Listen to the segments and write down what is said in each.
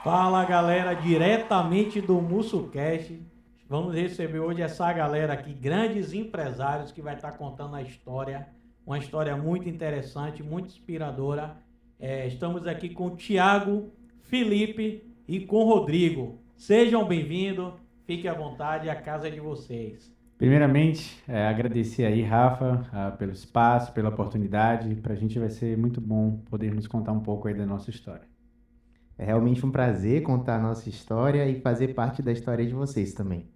Fala galera, diretamente do MussuCast. Vamos receber hoje essa galera aqui, grandes empresários, que vai estar contando a história, uma história muito interessante, muito inspiradora. Estamos aqui com o Thiago, Felipe e com o Rodrigo. Sejam bem-vindos, fiquem à vontade, a casa é de vocês. Primeiramente, agradecer aí, Rafa, pelo espaço, pela oportunidade. Para a gente vai ser muito bom podermos contar um pouco aí da nossa história. É realmente um prazer contar a nossa história e fazer parte da história de vocês também.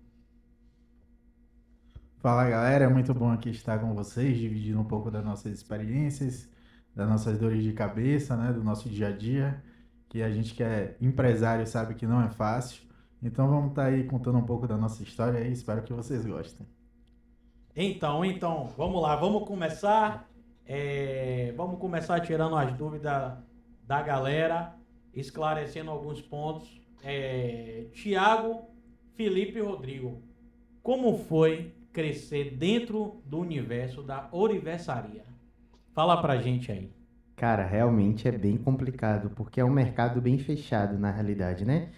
Fala galera, é muito bom aqui estar com vocês, dividindo um pouco das nossas experiências, das nossas dores de cabeça, né, do nosso dia a dia, que a gente que é empresário sabe que não é fácil. Então vamos estar aí contando um pouco da nossa história e espero que vocês gostem. Então, vamos lá, vamos começar. Vamos começar tirando as dúvidas da galera, esclarecendo alguns pontos. Thiago, Felipe e Rodrigo, como foi crescer dentro do universo da ourivesaria? Fala pra gente aí. Cara, realmente é bem complicado, porque é um mercado bem fechado na realidade, né?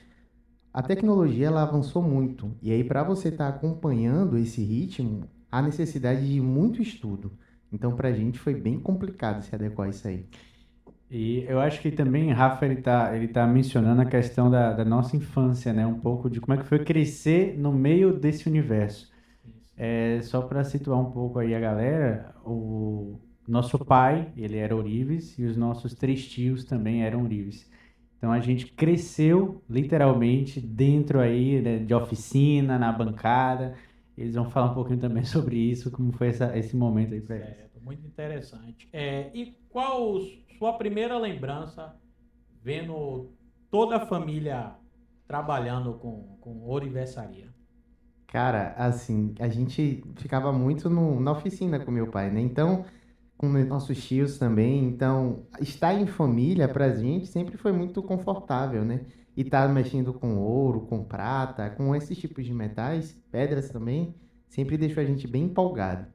A tecnologia ela avançou muito, e aí para você estar acompanhando esse ritmo, há necessidade de muito estudo. Então, pra gente foi bem complicado se adequar a isso aí. E eu acho que também, Rafa, ele tá mencionando a questão da nossa infância, né? Um pouco de como é que foi crescer no meio desse universo. Só para situar um pouco aí a galera, o nosso pai, ele era ourives, e os nossos 3 tios também eram ourives. Então a gente cresceu literalmente dentro aí, né, de oficina, na bancada. Eles vão falar um pouquinho também sobre isso, como foi esse momento aí para eles. Certo, muito interessante. E qual sua primeira lembrança vendo toda a família trabalhando com ourivesaria? Cara, assim, a gente ficava muito na oficina com meu pai, né? Então, com nossos tios também. Então, estar em família pra gente sempre foi muito confortável, né? E estar mexendo com ouro, com prata, com esses tipos de metais, pedras também, sempre deixou a gente bem empolgado.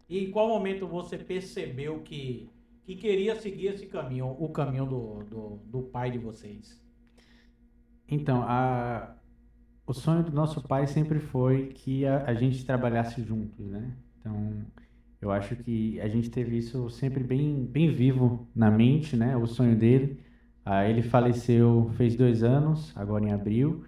E em qual momento você percebeu que queria seguir esse caminho, o caminho do pai de vocês? Então, o sonho do nosso pai sempre foi que a gente trabalhasse juntos, né? Então, eu acho que a gente teve isso sempre bem, bem vivo na mente, né? O sonho dele. Ele faleceu fez 2 anos, agora em abril.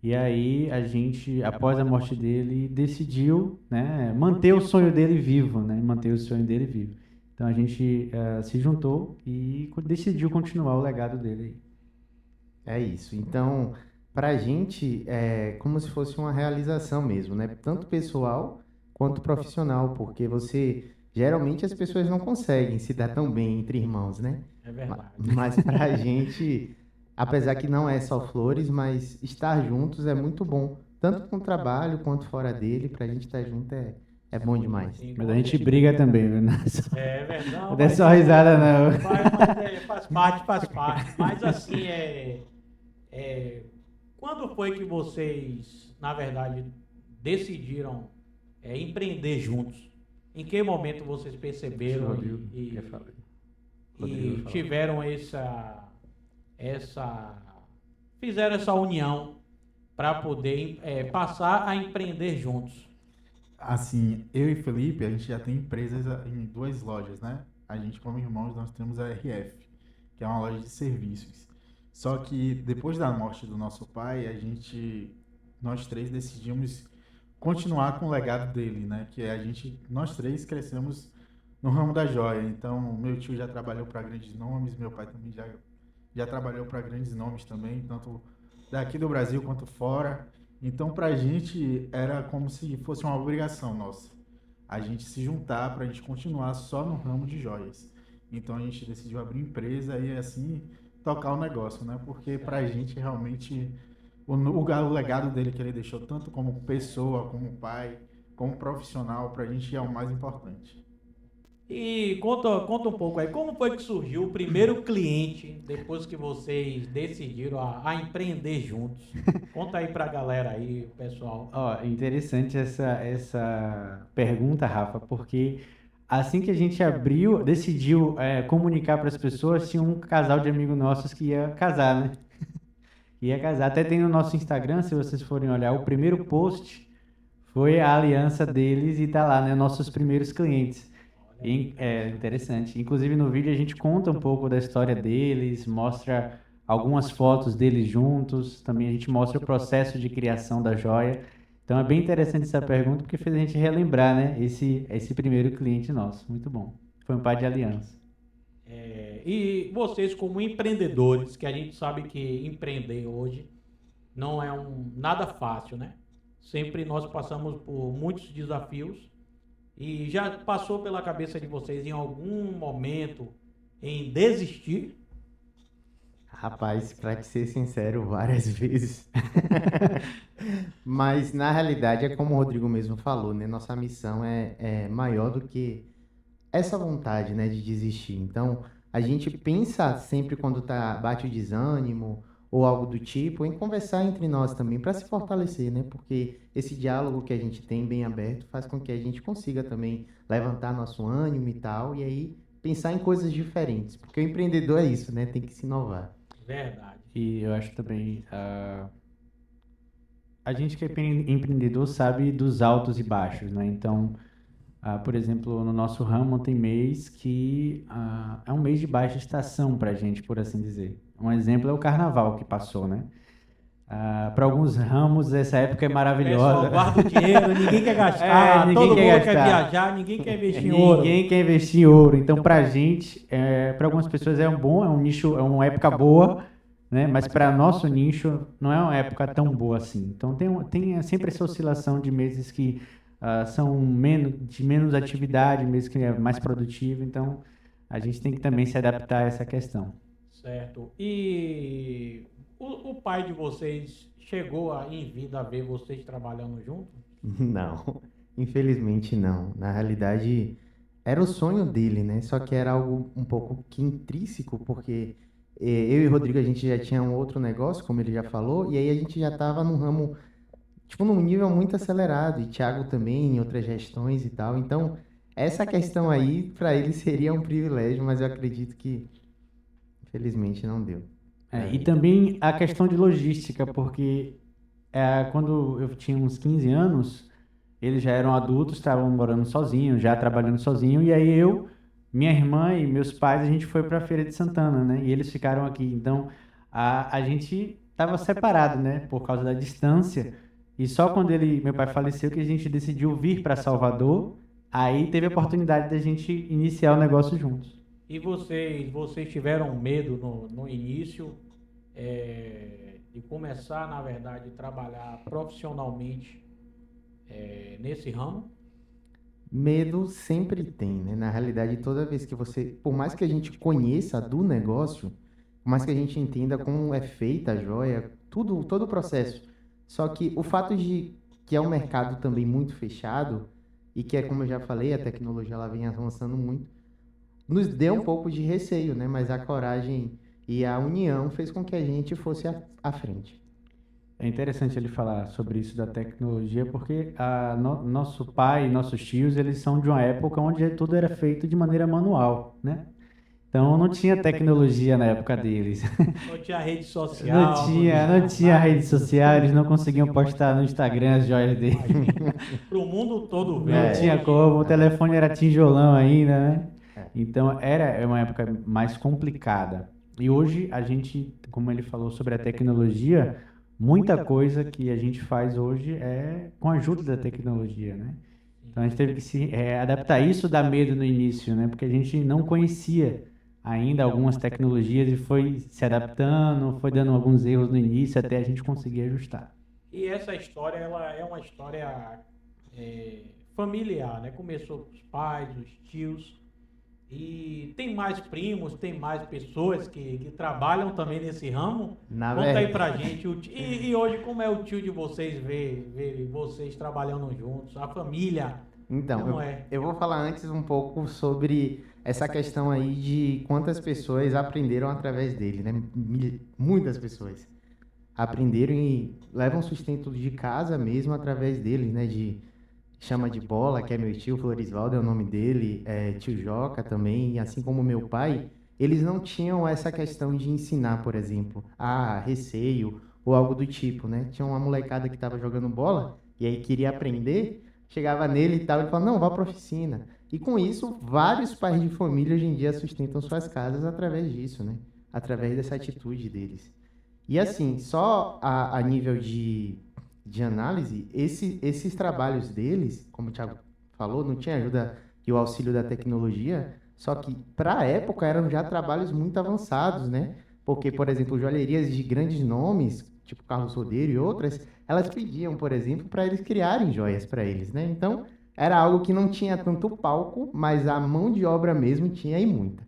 E aí a gente, após a morte dele, decidiu, né, manter o sonho dele vivo, né? Manter o sonho dele vivo. Então a gente se juntou e decidiu continuar o legado dele aí. É isso. Então, pra gente é como se fosse uma realização mesmo, né? Tanto pessoal quanto profissional, porque geralmente as pessoas não conseguem se dar tão bem entre irmãos, né? É verdade. Mas pra gente, apesar que não é só flores, mas estar juntos é muito bom, tanto com o trabalho quanto fora dele, pra gente estar junto é bom demais. Sim, Mas com a gente certeza. briga também, viu? É verdade. Não é só risada, não. Faz parte. Mas assim, quando foi que vocês, na verdade, decidiram empreender juntos? Em que momento vocês perceberam Rodrigo, quer falar? Rodrigo, fala. tiveram fizeram essa união para poder passar a empreender juntos? Assim, eu e Felipe, a gente já tem empresas em 2 lojas, né? A gente, como irmãos, nós temos a RF, que é uma loja de serviços. Só que depois da morte do nosso pai, nós 3 decidimos continuar com o legado dele, né? Que nós 3 crescemos no ramo da joia. Então, meu tio já trabalhou para grandes nomes, meu pai também já trabalhou para grandes nomes também, tanto daqui do Brasil quanto fora. Então, para a gente era como se fosse uma obrigação nossa, a gente se juntar para a gente continuar só no ramo de joias. Então, a gente decidiu abrir empresa e assim tocar o negócio, né? Porque para a gente realmente o legado dele que ele deixou, tanto como pessoa, como pai, como profissional, para a gente é o mais importante. E conta um pouco aí, como foi que surgiu o primeiro cliente depois que vocês decidiram a empreender juntos? Conta aí pra galera aí, pessoal. Ó, interessante essa pergunta, Rafa, porque assim que a gente decidiu comunicar para as pessoas, tinha um casal de amigos nossos que ia casar, né? ia casar. Até tem no nosso Instagram, se vocês forem olhar, o primeiro post foi a aliança deles e tá lá, né? Nossos primeiros clientes. É interessante. Inclusive no vídeo a gente conta um pouco da história deles, mostra algumas fotos deles juntos, também a gente mostra o processo de criação da joia. Então é bem interessante essa pergunta porque fez a gente relembrar, né? Esse primeiro cliente nosso. Muito bom. Foi um pai de aliança. E vocês como empreendedores, que a gente sabe que empreender hoje não é nada fácil, né? Sempre nós passamos por muitos desafios e já passou pela cabeça de vocês em algum momento em desistir? Rapaz, pra te ser sincero, várias vezes. Mas na realidade é como o Rodrigo mesmo falou, né? Nossa missão é maior do que essa vontade, né, de desistir. Então, a gente pensa sempre quando bate o desânimo ou algo do tipo, em conversar entre nós também para se fortalecer, né? Porque esse diálogo que a gente tem bem aberto faz com que a gente consiga também levantar nosso ânimo e tal, e aí pensar em coisas diferentes. Porque o empreendedor é isso, né? Tem que se inovar. Verdade. E eu acho também, a gente que é empreendedor sabe dos altos e baixos, né? Então, por exemplo, no nosso ramo tem mês que é um mês de baixa estação para a gente, por assim dizer. Um exemplo é o carnaval que passou, né? Para alguns ramos, essa época é maravilhosa. Pessoal, guarda o dinheiro, ninguém quer gastar, ninguém todo quer mundo gastar. quer viajar, ninguém quer investir em ouro. Ninguém quer investir em ouro. Então, para a gente, para algumas pessoas é um nicho, é uma época boa, né? Mas para nosso nicho não é uma época tão boa assim. Então, tem sempre essa oscilação de meses que são de menos atividade, meses que é mais produtivo. Então, a gente tem que também se adaptar a essa questão. Certo. E o pai de vocês chegou em vida a ver vocês trabalhando juntos? Não, infelizmente não. Na realidade, era o sonho dele, né? Só que era algo um pouco que intrínseco, porque eu e o Rodrigo, a gente já tinha um outro negócio, como ele já falou, e aí a gente já estava num ramo, tipo, num nível muito acelerado, e Thiago também, em outras gestões e tal. Então, essa questão aí, para ele seria um privilégio, mas eu acredito que, infelizmente, não deu. E também a questão de logística, porque quando eu tinha uns 15 anos, eles já eram adultos, estavam morando sozinhos, já trabalhando sozinho, e aí minha irmã e meus pais, a gente foi para a Feira de Santana, né? E eles ficaram aqui. Então, a gente estava separado, né? Por causa da distância. E só quando meu pai faleceu que a gente decidiu vir para Salvador, aí teve a oportunidade da gente iniciar o negócio juntos. E vocês tiveram medo no início de começar, na verdade, a trabalhar profissionalmente nesse ramo? Medo sempre tem, né? Na realidade, toda vez que por mais que a gente conheça do negócio, por mais que a gente entenda como é feita a joia, todo o processo. Só que o fato de que é um mercado também muito fechado e que como eu já falei, a tecnologia ela vem avançando muito, nos deu um pouco de receio, né? Mas a coragem e a união fez com que a gente fosse à frente. É interessante ele falar sobre isso da tecnologia, porque nosso pai e nossos tios, eles são de uma época onde tudo era feito de maneira manual, né? Então não tinha tecnologia na época deles. Não tinha rede social. Não tinha rede social, eles não conseguiam postar no Instagram as joias deles. Para o mundo todo ver. Não tinha como, o telefone era tijolão ainda, né? Então era uma época mais complicada. E hoje a gente, como ele falou sobre a tecnologia, muita coisa que a gente faz hoje é com a ajuda da tecnologia, né? Então a gente teve que se adaptar. Isso dá medo no início, né? Porque a gente não conhecia ainda algumas tecnologias e foi se adaptando, foi dando alguns erros no início até a gente conseguir ajustar. E essa história, ela é uma história familiar, né? Começou com os pais, os tios, e tem mais primos, tem mais pessoas que trabalham também nesse ramo. Conta aí pra gente. E hoje, como é o tio de vocês ver vocês trabalhando juntos, a família? Então, eu vou falar antes um pouco sobre essa questão aí de quantas pessoas aprenderam através dele, né? Muitas pessoas aprenderam e levam sustento de casa mesmo através dele, né? Chama de Bola, que é meu tio, Florisvaldo é o nome dele, tio Joca também, e assim como meu pai, eles não tinham essa questão de ensinar, por exemplo, receio ou algo do tipo, né? Tinha uma molecada que estava jogando bola e aí queria aprender, chegava nele e tal, ele falava, não, vá para oficina. E com isso, vários pais de família hoje em dia sustentam suas casas através disso, né? Através dessa atitude deles. E assim, só a nível de análise, esses trabalhos deles, como o Thiago falou, não tinha ajuda e o auxílio da tecnologia, só que para a época eram já trabalhos muito avançados, né? Porque, por exemplo, joalherias de grandes nomes, tipo Carlos Rodeiro e outras, elas pediam, por exemplo, para eles criarem joias para eles, né? Então, era algo que não tinha tanto palco, mas a mão de obra mesmo tinha e muita.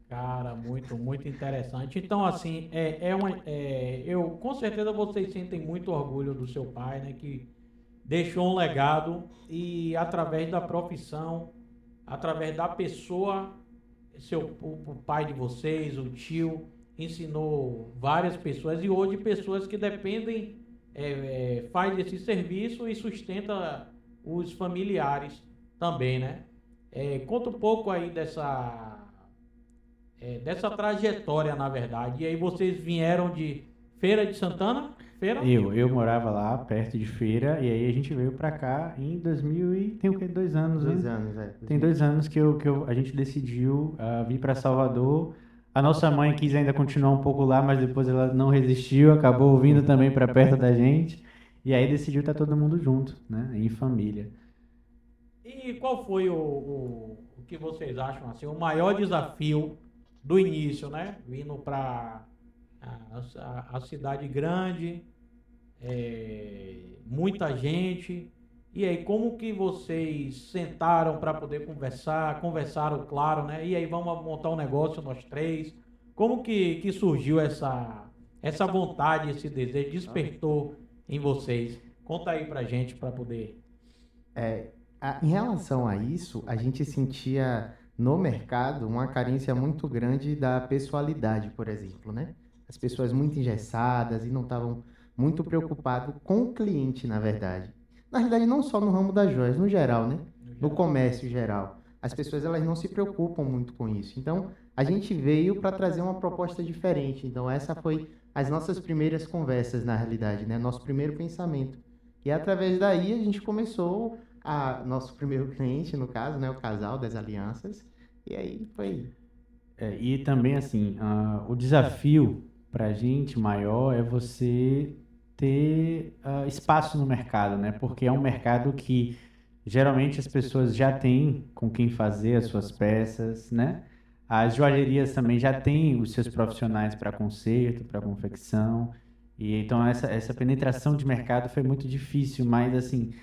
Cara, muito, muito interessante. Então, assim, eu com certeza vocês sentem muito orgulho do seu pai, né? Que deixou um legado e através da profissão, através da pessoa, o pai de vocês, o tio, ensinou várias pessoas e hoje pessoas que dependem, faz esse serviço e sustenta os familiares também, né? Conta um pouco aí dessa trajetória, na verdade. E aí vocês vieram de Feira de Santana? Feira? Eu morava lá, perto de Feira, e aí a gente veio pra cá em 2000 e... Tem o quê? 2 anos, né? 2 anos, Tem 2 anos a gente decidiu vir para Salvador. A nossa mãe quis ainda continuar um pouco lá, mas depois ela não resistiu, acabou vindo também para perto da gente. E aí decidiu estar todo mundo junto, né? Em família. E qual foi o que vocês acham assim, o maior desafio do início, né? Vindo para a cidade grande, muita gente. E aí, como que vocês sentaram para poder conversar? Conversaram, claro, né? E aí, vamos montar um negócio nós três. Como que surgiu essa vontade, esse desejo, despertou em vocês? Conta aí pra gente, para poder... Em relação a isso, a gente sentia no mercado uma carência muito grande da pessoalidade, por exemplo, né? As pessoas muito engessadas e não estavam muito preocupadas com o cliente, na verdade. Na realidade, não só no ramo das joias, no geral, né? No comércio geral. As pessoas elas não se preocupam muito com isso. Então, a gente veio para trazer uma proposta diferente. Então, essa foi as nossas primeiras conversas, na realidade, né? Nosso primeiro pensamento. E através daí a gente começou nosso primeiro cliente, no caso, né? O Casal das Alianças. E aí foi. E também, assim, o desafio para a gente maior é você ter espaço no mercado, né? Porque é um mercado que geralmente as pessoas já têm com quem fazer as suas peças, né? As joalherias também já têm os seus profissionais para conserto, para confecção. E então essa penetração de mercado foi muito difícil, mas assim,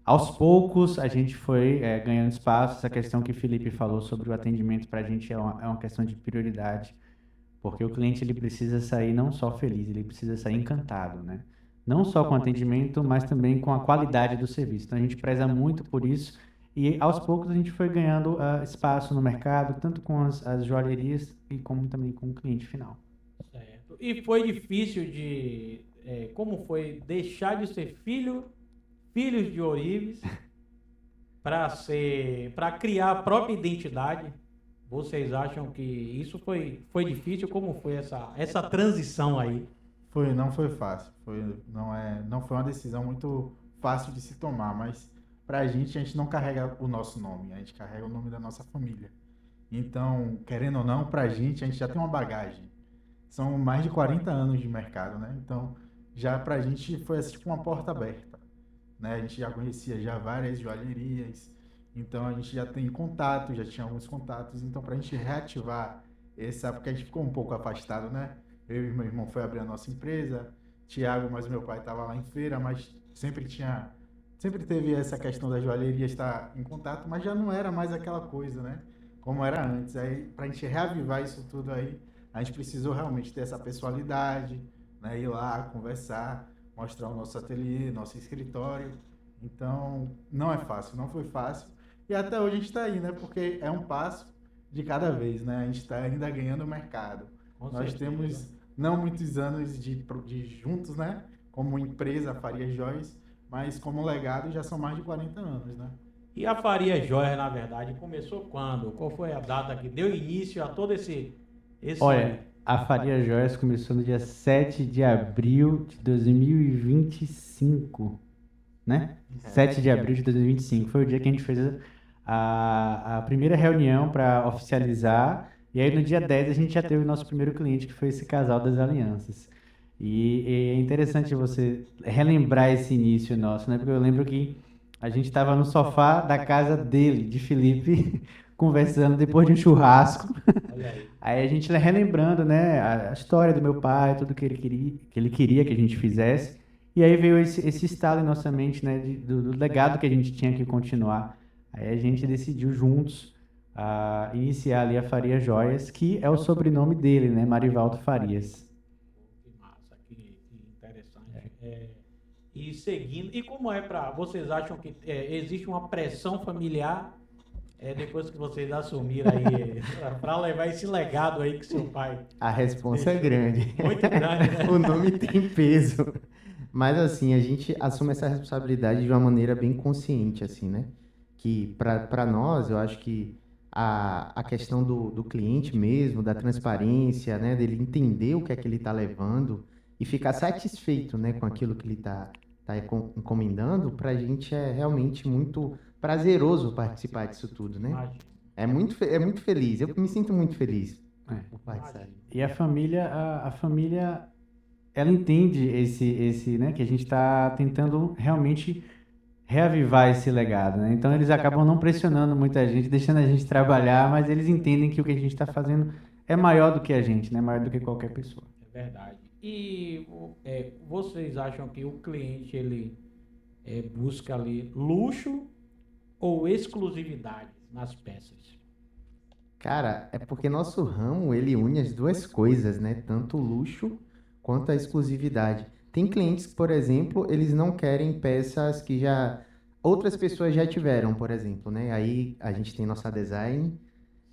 aos poucos a gente foi ganhando espaço. Essa questão que o Felipe falou sobre o atendimento para a gente é uma questão de prioridade, porque o cliente ele precisa sair não só feliz, ele precisa sair encantado, né? Não só com o atendimento, mas também com a qualidade do serviço. Então a gente preza muito por isso e aos poucos a gente foi ganhando espaço no mercado, tanto com as joalherias e como também com o cliente final. Certo. E foi difícil como foi deixar de ser filhos de Orives para criar a própria identidade? Vocês acham que isso foi difícil? Como foi essa transição aí? Não foi fácil. Não foi uma decisão muito fácil de se tomar, mas pra a gente não carrega o nosso nome, a gente carrega o nome da nossa família. Então, querendo ou não, pra gente já tem uma bagagem. São mais de 40 anos de mercado, né? Então, já pra gente foi assim, tipo uma porta aberta, né? A gente já conhecia já várias joalherias, então a gente já tem contato, já tinha alguns contatos. Então, pra gente reativar porque a gente ficou um pouco afastado, né? Eu e meu irmão foi abrir a nossa empresa, Thiago, mas meu pai estava lá em Feira, mas sempre teve essa questão da joalheria estar em contato, mas já não era mais aquela coisa, né? Como era antes. Aí, pra gente reavivar isso tudo aí, a gente precisou realmente ter essa pessoalidade, né? Ir lá, conversar, mostrar o nosso ateliê, nosso escritório. Então, não é fácil, não foi fácil. E até hoje a gente está aí, né? Porque é um passo de cada vez, né? A gente está ainda ganhando mercado. Nós temos não muitos anos de juntos, né? Como empresa Faria Joias, mas como legado já são mais de 40 anos, né? E a Faria Joias, na verdade, começou quando? Qual foi a data que deu início a todo esse... Olha, A Faria Joias começou no dia 7 de abril de 2025, né? 7 de abril de 2025 foi o dia que a gente fez a primeira reunião para oficializar. E aí no dia 10 a gente já teve o nosso primeiro cliente, que foi esse casal das alianças. E é interessante você relembrar esse início nosso, né? Porque eu lembro que a gente estava no sofá da casa dele, de Felipe, conversando depois de um churrasco. Olha aí. Aí a gente relembrando, né, a história do meu pai, tudo que ele queria que a gente fizesse. E aí veio esse estalo em nossa mente, né, do legado que a gente tinha que continuar. Aí a gente decidiu juntos iniciar ali a Faria Joias, que é o sobrenome dele, né, Marivaldo Farias. Que massa, que interessante. E seguindo, e como é para vocês acham que existe uma pressão familiar depois que vocês assumiram aí para levar esse legado aí que seu pai A responsa é grande. muito grande, né? O nome tem peso. Mas assim, a gente assume essa responsabilidade de uma maneira bem consciente, assim, né? Que para nós, eu acho que a questão do cliente mesmo, da transparência, né? Dele entender o que é que ele está levando e ficar satisfeito, né? Com aquilo que ele está encomendando, para a gente é realmente muito prazeroso participar disso tudo, né? Imagina. É muito feliz. Eu me sinto muito feliz É. por participar. E a família, ela entende esse, né, que a gente está tentando realmente reavivar esse legado, né? Então eles acabam não pressionando muita gente, deixando a gente trabalhar, mas eles entendem que o que a gente está fazendo é maior do que a gente, né? Maior do que qualquer pessoa. É verdade. E vocês acham que o cliente ele busca ali luxo ou exclusividade nas peças? Cara, é porque nosso ramo, ele une as duas coisas, né? Tanto o luxo quanto a exclusividade. Tem clientes que, por exemplo, eles não querem peças que já outras pessoas já tiveram, por exemplo, né? Aí a gente tem nossa design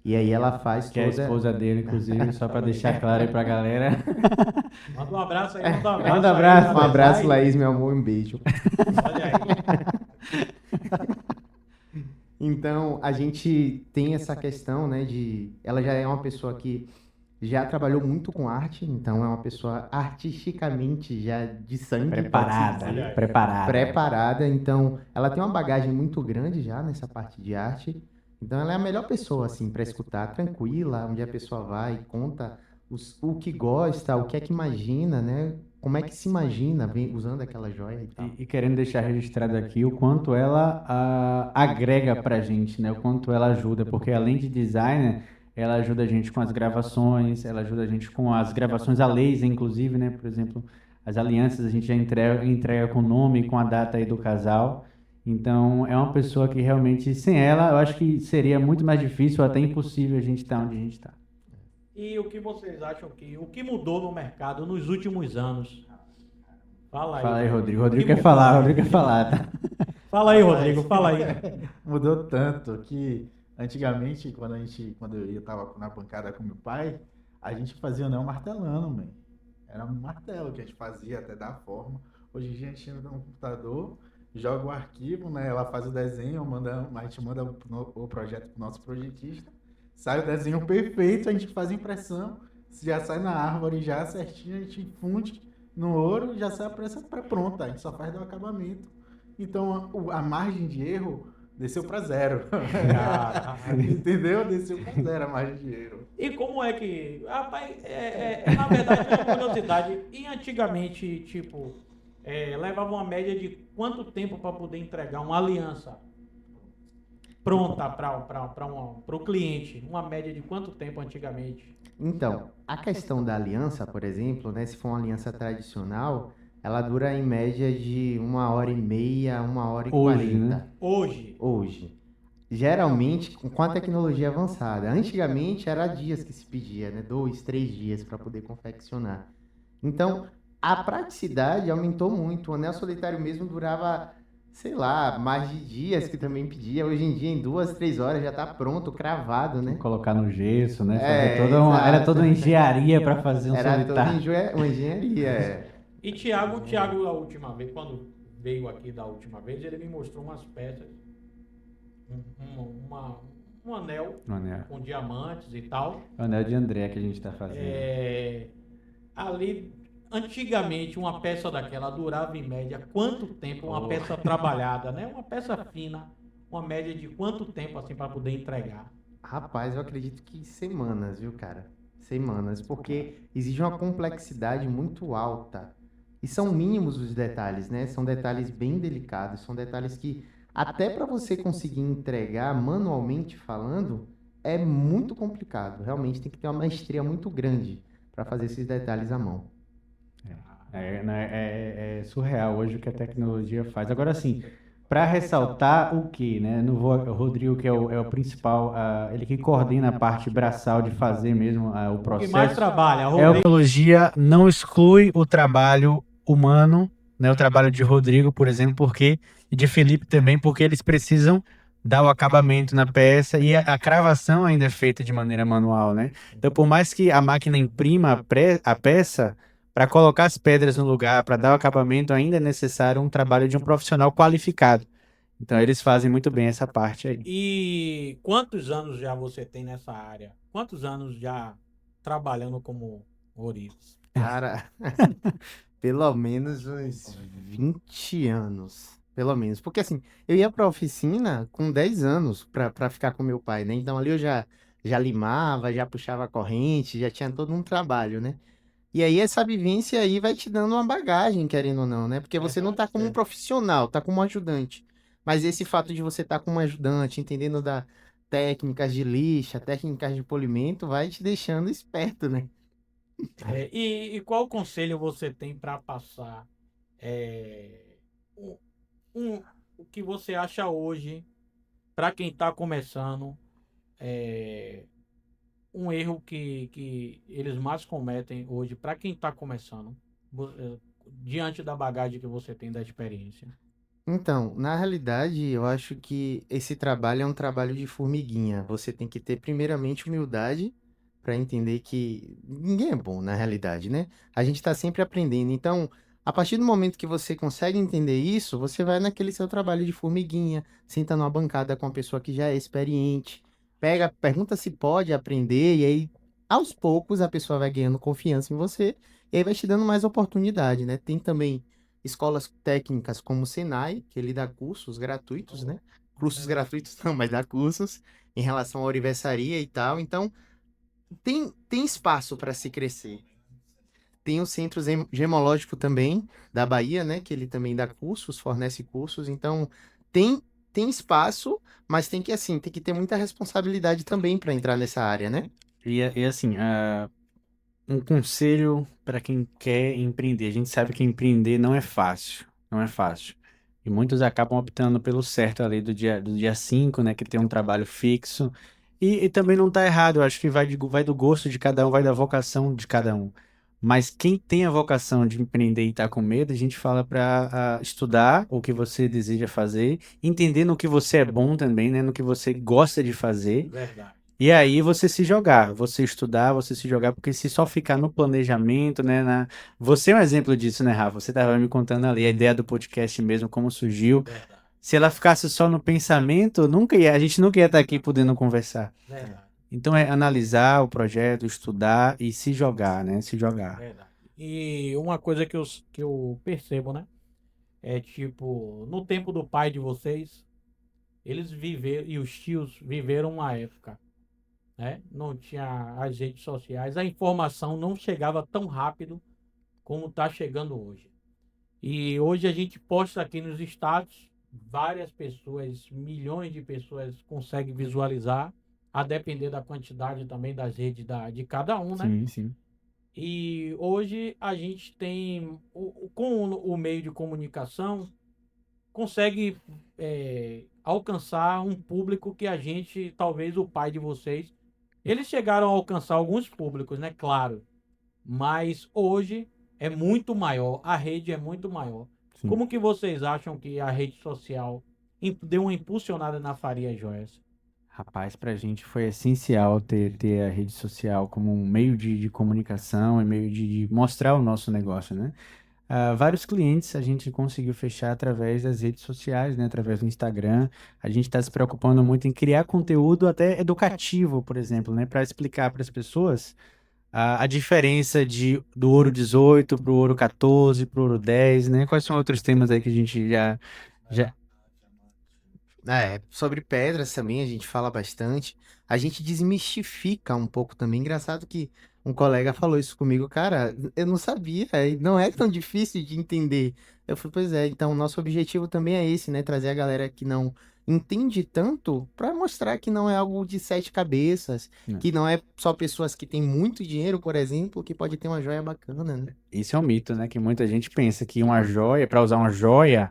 e aí ela faz Que é a toda... esposa dele, inclusive, só para deixar claro aí pra galera. Manda um abraço aí, manda um abraço. Manda um abraço. aí, Um abraço, design. Laís, meu amor, um beijo. Olha aí. Então, a gente tem essa questão, né, ela já é uma pessoa que já trabalhou muito com arte, então é uma pessoa artisticamente já de sangue, Preparada, pode-se dizer. preparada. Preparada, então ela tem uma bagagem muito grande já nessa parte de arte, então ela é a melhor pessoa, assim, para escutar, tranquila, onde a pessoa vai e conta o que gosta, o que é que imagina, né, como é que se imagina usando aquela joia e tal. E querendo deixar registrado aqui o quanto ela agrega pra gente, né? O quanto ela ajuda, porque além de designer, ela ajuda a gente com as gravações, ela ajuda a gente com as gravações a laser, inclusive, né? Por exemplo, as alianças a gente já entrega com o nome, com a data aí do casal. Então, é uma pessoa que realmente, sem ela, eu acho que seria muito mais difícil, ou até impossível a gente estar onde a gente está. E o que vocês acham o que mudou no mercado nos últimos anos? Fala aí. Fala aí, Rodrigo. O que Rodrigo quer mudou? falar, Rodrigo quer falar, tá? Fala aí, Rodrigo, fala aí. Mudou tanto que antigamente, quando eu tava na bancada com meu pai, a gente fazia anel martelando, man. Era um martelo que a gente fazia até dar forma. Hoje em dia a gente entra no computador, joga o arquivo, né? Ela faz o desenho, a gente manda o projeto pro nosso projetista. Sai o desenho perfeito, a gente faz a impressão, já sai na árvore já certinho, a gente funde no ouro, já sai a peça pré-pronta, a gente só faz do acabamento. Então a margem de erro desceu para zero. Entendeu? Desceu para zero a margem de erro. E como é que... Rapaz, na verdade, é uma curiosidade. E antigamente, tipo, levava uma média de quanto tempo para poder entregar uma aliança pronta para o cliente? Uma média de quanto tempo antigamente? Então, a questão da aliança, por exemplo, né, se for uma aliança tradicional, ela dura em média de 1h30, 1h40. né? Hoje. Geralmente, com a tecnologia avançada. Antigamente, era dias que se pedia, né? 2, 3 dias para poder confeccionar. Então, a praticidade aumentou muito. O anel solitário mesmo durava, sei lá, mais de dias que também pedia. Hoje em dia, em 2, 3 horas já está pronto, cravado, né? Colocar no gesso, né? Exato. Era toda uma engenharia para fazer um Era solitário. toda uma engenharia. E Thiago, a última vez, quando veio aqui da última vez, ele me mostrou umas peças, um anel O anel. com diamantes e tal. O anel de André que a gente tá fazendo. Ali, antigamente, uma peça daquela durava em média quanto tempo uma peça trabalhada, né? Uma peça fina, uma média de quanto tempo assim para poder entregar? Rapaz, eu acredito que semanas, viu, cara? Semanas, porque exige uma complexidade muito alta. E são mínimos os detalhes, né? São detalhes bem delicados, são detalhes que, até para você conseguir entregar manualmente falando, é muito complicado. Realmente tem que ter uma maestria muito grande para fazer esses detalhes à mão. É surreal hoje o que a tecnologia faz. Agora, assim, para ressaltar o que, né? Não vou, o Rodrigo, que é o principal, ele que coordena a parte braçal de fazer mesmo o O que mais processo. trabalha, A Rodrigo? tecnologia não exclui o trabalho humano, né? O trabalho de Rodrigo, por exemplo, porque e de Felipe também, porque eles precisam dar o acabamento na peça e a cravação ainda é feita de maneira manual, né? Então, por mais que a máquina imprima a peça, para colocar as pedras no lugar, para dar o acabamento, ainda é necessário um trabalho de um profissional qualificado. Então, eles fazem muito bem essa parte aí. E quantos anos já você tem nessa área? Quantos anos já trabalhando como ourives? Cara, pelo menos uns 20 anos. Pelo menos. Porque assim, eu ia pra oficina com 10 anos pra ficar com meu pai, né? Então ali eu já limava, já puxava a corrente, já tinha todo um trabalho, né? E aí essa vivência aí vai te dando uma bagagem, querendo ou não, né? Porque você não tá como um profissional, tá como um ajudante. Mas esse fato de você estar como um ajudante, entendendo da técnicas de lixa, técnicas de polimento, vai te deixando esperto, né? E qual conselho você tem para passar? é, um, o que você acha hoje para quem está começando? é, um erro que eles mais cometem hoje para quem está começando, diante da bagagem que você tem da experiência? Então, na realidade, eu acho que esse trabalho é um trabalho de formiguinha. Você tem que ter, primeiramente, humildade para entender que ninguém é bom, na realidade, né? A gente está sempre aprendendo. Então, a partir do momento que você consegue entender isso, você vai naquele seu trabalho de formiguinha, senta numa bancada com uma pessoa que já é experiente, pergunta se pode aprender, e aí, aos poucos, a pessoa vai ganhando confiança em você, e aí vai te dando mais oportunidade, né? Tem também escolas técnicas como o Senai, que ele dá cursos gratuitos, né? Cursos gratuitos não, mas dá cursos em relação à ourivesaria e tal. Então, tem espaço para se crescer. Tem o Centro Gemológico também, da Bahia, né? Que ele também dá cursos, fornece cursos. Então, tem, tem espaço, mas tem que, assim, tem que ter muita responsabilidade também para entrar nessa área, né? E assim, um conselho para quem quer empreender. A gente sabe que empreender não é fácil, não é fácil. E muitos acabam optando pelo certo ali do dia 5, né, que tem um trabalho fixo. E também não está errado, eu acho que vai do gosto de cada um, vai da vocação de cada um. Mas quem tem a vocação de empreender e está com medo, a gente fala para estudar o que você deseja fazer, entender no que você é bom também, né, no que você gosta de fazer. Verdade. E aí você se jogar, você estudar, você se jogar, porque se só ficar no planejamento, né, você é um exemplo disso, né, Rafa? Você estava me contando ali a ideia do podcast mesmo, como surgiu. Verdade. Se ela ficasse só no pensamento, a gente nunca ia estar aqui podendo conversar. Verdade. Então é analisar o projeto, estudar e se jogar, né? Se jogar. Verdade. E uma coisa que eu percebo, né? É tipo, no tempo do pai de vocês, eles viveram, e os tios viveram uma época, né? Não tinha as redes sociais, a informação não chegava tão rápido como está chegando hoje. E hoje a gente posta aqui nos status, várias pessoas, milhões de pessoas conseguem visualizar, a depender da quantidade também das redes de cada um, né? Sim, sim. E hoje a gente tem, com o meio de comunicação, consegue alcançar um público que a gente, talvez o pai de vocês, eles chegaram a alcançar alguns públicos, né? Claro. Mas hoje é muito maior, a rede é muito maior. Sim. Como que vocês acham que a rede social deu uma impulsionada na Faria Joias? Rapaz, pra gente foi essencial ter a rede social como um meio de comunicação e meio de mostrar o nosso negócio, né? Vários clientes a gente conseguiu fechar através das redes sociais, né? Através do Instagram. A gente está se preocupando muito em criar conteúdo até educativo, por exemplo, né? Para explicar para as pessoas a diferença do ouro 18 para o ouro 14, para o ouro 10, né? Quais são outros temas aí que a gente já... Sobre pedras também a gente fala bastante. A gente desmistifica um pouco também. Engraçado que um colega falou isso comigo, cara, eu não sabia, e não é tão difícil de entender. Eu falei, pois é, então nosso objetivo também é esse, né? Trazer a galera que não entende tanto para mostrar que não é algo de sete cabeças, Não. que não é só pessoas que têm muito dinheiro, por exemplo, que pode ter uma joia bacana, né? Isso é um mito, né? Que muita gente pensa que uma joia, para usar uma joia,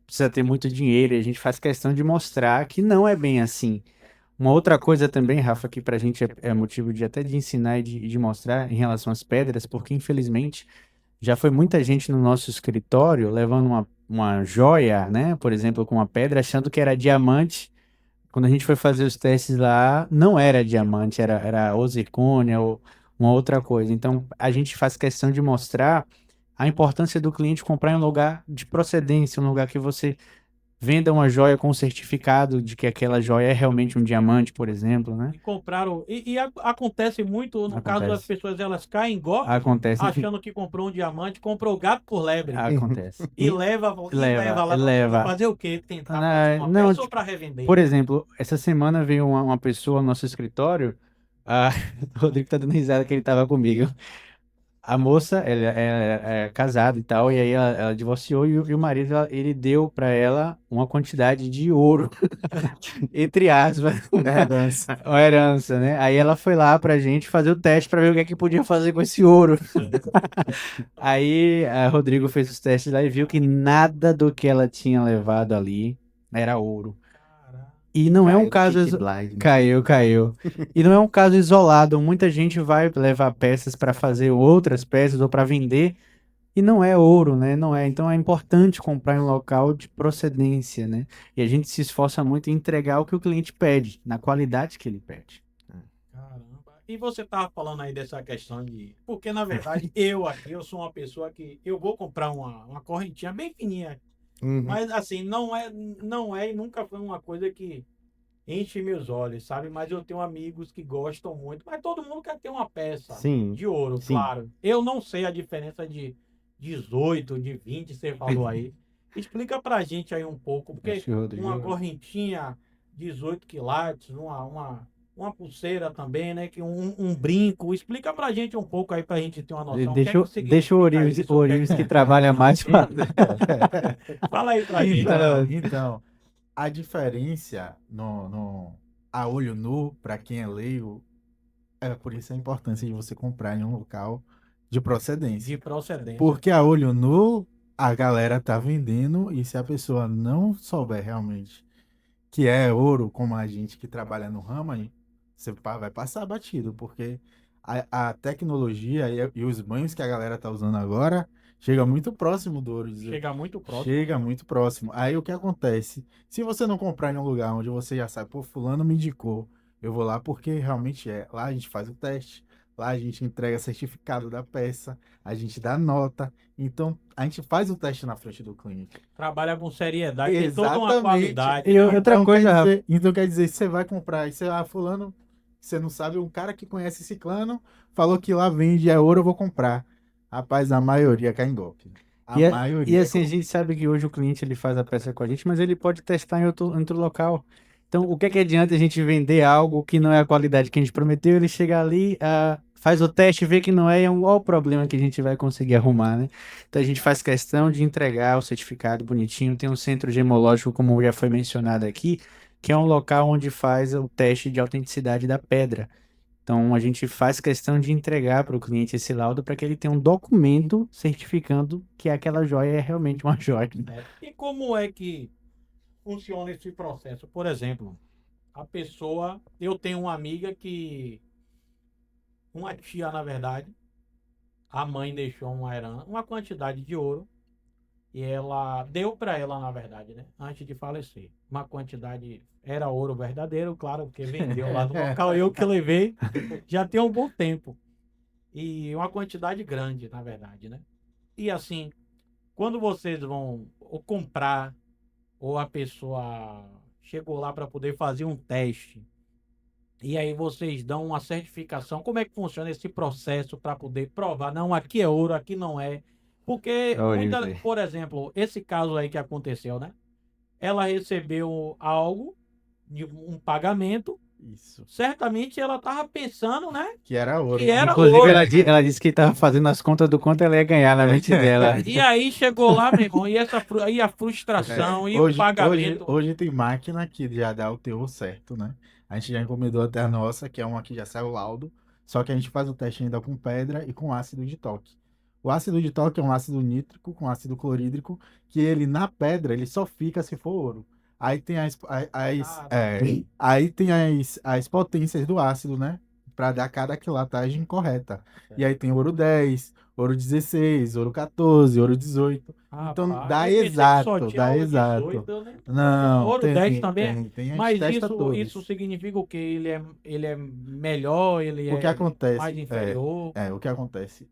precisa ter muito dinheiro, e a gente faz questão de mostrar que não é bem assim. Uma outra coisa também, Rafa, que pra gente é motivo de até de ensinar e de mostrar em relação às pedras, porque infelizmente já foi muita gente no nosso escritório levando uma joia, né? Por exemplo, com uma pedra, achando que era diamante. Quando a gente foi fazer os testes lá, não era diamante, era ou zircônia ou uma outra coisa. Então, a gente faz questão de mostrar a importância do cliente comprar em um lugar de procedência, um lugar que você venda uma joia com certificado de que aquela joia é realmente um diamante, por exemplo, né? E compraram. Acontece muito, no caso das Acontece. pessoas, elas caem em golpe, Acontece. achando que comprou um diamante, comprou gato por lebre. Acontece. E leva lá. leva. Fazer o quê? Tentar Não, fazer uma não, peça ou tipo, para revender? por exemplo, essa semana veio uma pessoa no nosso escritório, a, o Rodrigo tá dando risada que ele tava comigo. A moça, ela é casada e tal, e aí ela divorciou e o marido, ele deu pra ela uma quantidade de ouro, entre aspas, Herança. uma herança, né? Aí ela foi lá pra gente fazer o teste pra ver o que é que podia fazer com esse ouro. Aí a Rodrigo fez os testes lá e viu que nada do que ela tinha levado ali era ouro. Caraca. E não é um Caiu no caso. Peaky Blinders. Caiu. E não é um caso isolado. Muita gente vai levar peças para fazer outras peças ou para vender e não é ouro, né? Não é. Então é importante comprar em um local de procedência, né? E a gente se esforça muito em entregar o que o cliente pede, na qualidade que ele pede. Caramba. E você tava falando aí dessa questão de. Porque, na verdade, eu sou uma pessoa que. Eu vou comprar uma correntinha bem fininha. Uhum. Mas, assim, não é e nunca foi uma coisa que enche meus olhos, sabe? Mas eu tenho amigos que gostam muito. Mas todo mundo quer ter uma peça Sim, de ouro, sim. claro. Eu não sei a diferença de 18, de 20, você falou aí. Explica pra gente aí um pouco, porque Acho que o Rodrigo- uma correntinha 18 quilates, uma pulseira também, né? Que um brinco. Explica pra gente um pouco aí pra gente ter uma noção. Deixa, O que é que deixa o significa Orives, isso? o Orives que trabalha mais. Fala aí pra gente. Então, a diferença a olho nu, para quem é leigo, é por isso a importância de você comprar em um local de procedência. De procedência. Porque a olho nu, a galera tá vendendo, e se a pessoa não souber realmente que é ouro, como a gente que trabalha no ramo, aí, você vai passar batido, porque a tecnologia e os banhos que a galera tá usando agora chega muito próximo do ouro. Chega muito próximo. Chega muito próximo. Aí o que acontece? Se você não comprar em um lugar onde você já sabe, pô, fulano me indicou, eu vou lá porque realmente é. Lá a gente faz o teste, lá a gente entrega certificado da peça, a gente dá nota. Então, a gente faz o teste na frente do cliente. Trabalha com seriedade, tem toda uma Exatamente. qualidade. E outra coisa, Rafa. Então quer dizer, você vai comprar, e você, fulano, você não sabe, um cara que conhece Ciclano falou que lá vende é ouro, eu vou comprar. Rapaz, a maioria cai em golpe. E maioria. assim, a gente sabe que hoje o cliente ele faz a peça com a gente, mas ele pode testar em outro local. Então, o que é que adianta a gente vender algo que não é a qualidade que a gente prometeu? Ele chega ali, faz o teste, vê que não é, olha o problema que a gente vai conseguir arrumar, né? Então, a gente faz questão de entregar o certificado bonitinho. Tem um centro gemológico, como já foi mencionado aqui, que é um local onde faz o teste de autenticidade da pedra. Então, a gente faz questão de entregar para o cliente esse laudo para que ele tenha um documento certificando que aquela joia é realmente uma joia. E como é que funciona esse processo? Por exemplo, eu tenho uma amiga uma tia, na verdade, a mãe deixou uma quantidade de ouro e ela deu para ela, na verdade, né? Antes de falecer. Uma quantidade, era ouro verdadeiro, claro, porque vendeu lá no local, eu que levei, já tem um bom tempo. E uma quantidade grande, na verdade, né? E assim, quando vocês vão ou comprar, ou a pessoa chegou lá para poder fazer um teste, e aí vocês dão uma certificação, como é que funciona esse processo para poder provar, não, aqui é ouro, aqui não é? Porque, Olha isso aí. por exemplo, esse caso aí que aconteceu, né? Ela recebeu algo, de um pagamento, Isso. certamente ela estava pensando, né? Que era ouro. Que era Inclusive, ouro. ela disse que estava fazendo as contas do quanto ela ia ganhar na mente dela. E aí chegou lá, meu irmão, e aí a frustração e o pagamento. Hoje tem máquina que já dá o teor certo, né? A gente já encomendou até a nossa, que é uma que já saiu o laudo. Só que a gente faz o teste ainda com pedra e com ácido de toque. O ácido de toque é um ácido nítrico com ácido clorídrico, que ele na pedra ele só fica se for ouro. Aí tem aí tem as potências do ácido, né? Para dar cada quilatagem correta. E aí tem ouro 10, ouro 16, ouro 14, ouro 18. Então Rapaz, dá eu pensei que só exato, tinha dá ouro exato. 18, eu nem- Não, Ouro tem, 10 também. tem, a gente Mas testa todos. isso significa o quê? Ele é melhor, ele O que é acontece? mais inferior? O que acontece?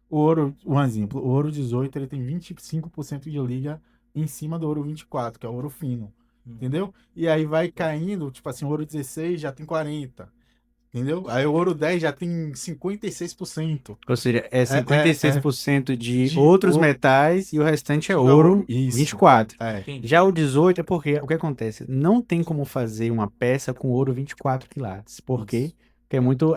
O ouro, um exemplo, o ouro 18 ele tem 25% de liga em cima do ouro 24, que é o ouro fino. Entendeu? E aí vai caindo, tipo assim, o ouro 16 já tem 40. Entendeu? Aí o ouro 10 já tem 56%. Ou seja, é 56% de de outros ouro. metais e o restante é De ouro ouro, isso. 24. É. Entendi. Já o 18 é porque o que acontece? Não tem como fazer uma peça com ouro 24 quilates. Por quê? Isso. Porque é muito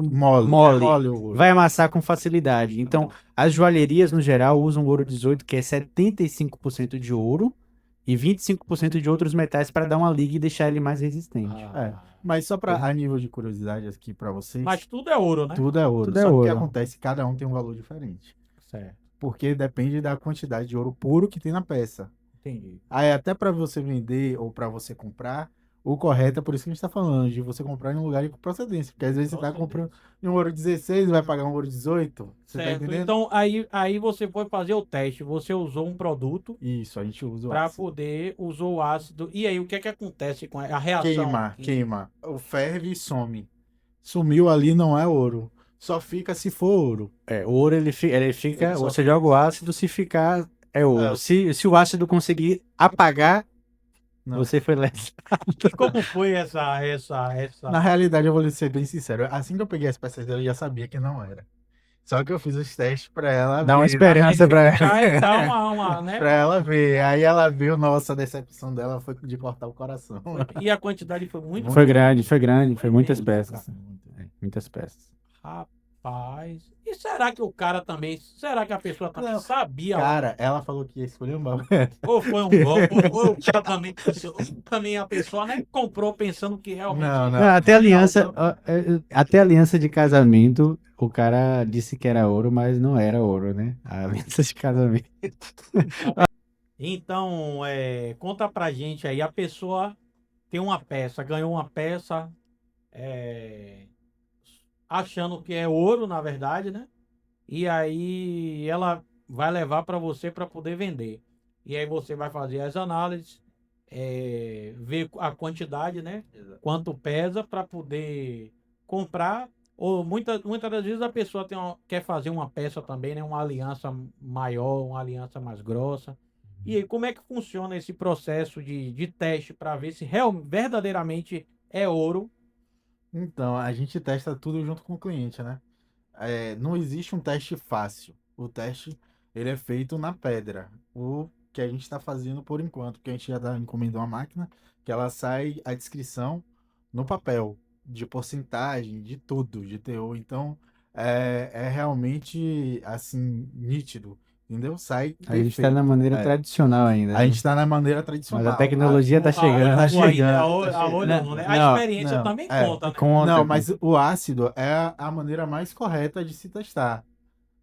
Mole. mole. Mole o ouro. Vai amassar com facilidade. Então, as joalherias, no geral, usam ouro 18, que é 75% de ouro e 25% de outros metais para dar uma liga e deixar ele mais resistente. Mas só para a nível de curiosidade aqui para vocês, Mas tudo é ouro, né? tudo é ouro. Tudo é Só que o que ouro. acontece, cada um tem um valor diferente. Certo, Porque depende da quantidade de ouro puro que tem na peça. entendi. Aí até para você vender ou para você comprar, o correto é por isso que a gente está falando, de você comprar em um lugar de procedência. Porque às vezes você está comprando em um ouro 16 e vai pagar um ouro 18. Você tá Certo. entendendo? Então, aí você foi fazer o teste, você usou um produto Isso, a gente usa o para ácido. poder usar o ácido. E aí, o que é que acontece com a reação? Queima. O ferve e some. Sumiu ali não é ouro. Só fica se for ouro. O ouro ele fica, Ele só você joga o ácido, se ficar, é ouro. É. Se o ácido conseguir apagar, Não. você foi lesado. E como foi essa... Na realidade, eu vou lhe ser bem sincero. Assim que eu peguei as peças dela, eu já sabia que não era. Só que eu fiz os testes pra ela Dá uma ver, esperança pra ela. Dá uma, né? pra ela ver. Aí ela viu, nossa, a decepção dela foi de cortar o coração. E a quantidade foi muito... Foi grande, foi muitas peças. Muitas peças. Rapaz. E será que o cara também... Será que a pessoa também Não. sabia? Cara, ela falou que ia escolher um bagulho. Ou foi um golpe? Ou o cara também a pessoa, né, comprou pensando que realmente... Não. Não, até aliança de casamento, o cara disse que era ouro, mas não era ouro, né? A aliança de casamento. Então, conta pra gente aí, a pessoa tem uma peça, ganhou uma peça, achando que é ouro, na verdade, né? E aí ela vai levar para você para poder vender. E aí você vai fazer as análises, ver a quantidade, né? Quanto pesa para poder comprar. Ou muitas das vezes a pessoa quer fazer uma peça também, né? Uma aliança maior, uma aliança mais grossa. E aí, como é que funciona esse processo de teste para ver se verdadeiramente é ouro? Então, a gente testa tudo junto com o cliente, né? Não existe um teste fácil. O teste, ele é feito na pedra. O que a gente está fazendo por enquanto, porque a gente já encomendou uma máquina, que ela sai a descrição no papel, de porcentagem, de tudo, de teor. Então, é realmente, assim, nítido, entendeu? Sai A gente está perfeito. na maneira tradicional ainda. A né? gente está na maneira Mas tradicional. a tecnologia tá chegando. tá chegando. A olho não, né? A Não, experiência não, também é, conta, né? Conta, Não, mas o ácido é a maneira mais correta de se testar,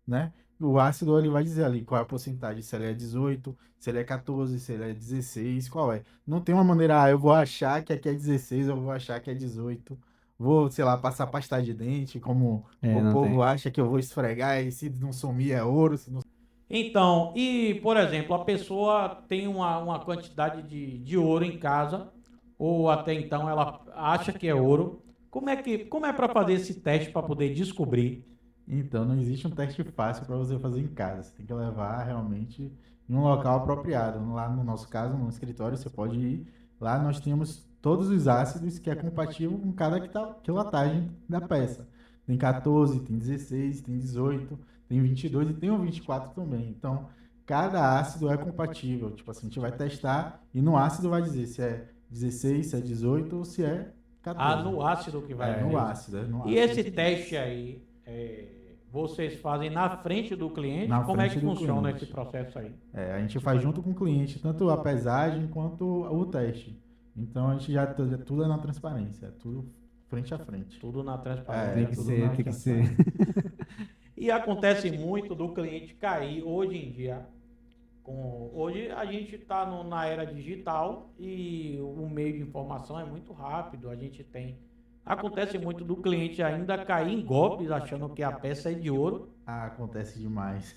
né? O ácido ele vai dizer ali qual é a porcentagem, se ele é 18, se ele é 14, se ele é 16, qual é. Não tem uma maneira, eu vou achar que aqui é 16, eu vou achar que é 18. Vou, sei lá, passar pasta de dente, como o não povo tem. acha que eu vou esfregar e se não sumir é ouro, se não... Então, e, por exemplo, a pessoa tem uma quantidade de ouro em casa, ou até então ela acha que é ouro. Como é para fazer esse teste para poder descobrir Então, não existe um teste fácil para você fazer em casa. Você tem que levar realmente em um local apropriado. Lá no nosso caso, no escritório, você pode ir. Lá nós temos todos os ácidos que é compatível com cada quilatagem da peça. Tem 14, tem 16, tem 18, tem 22 e tem o 24 também. Então, cada ácido é compatível. Tipo assim, a gente vai testar e no ácido vai dizer se é 16, se é 18 ou se é 14. No ácido que vai No ver. ácido. No E ácido. esse teste aí, vocês fazem na frente do cliente? Na Como é que frente do funciona cliente. esse processo aí? A gente faz junto com o cliente, tanto a pesagem quanto o teste. Então, a gente já tudo é na transparência, é tudo frente a frente. Tudo na transparência. Tem que tudo ser, na tem que ser. E acontece muito do cliente cair hoje em dia. Hoje a gente está na era digital e o meio de informação é muito rápido. Acontece muito do cliente ainda cair em golpes achando que a peça é de ouro. Acontece demais.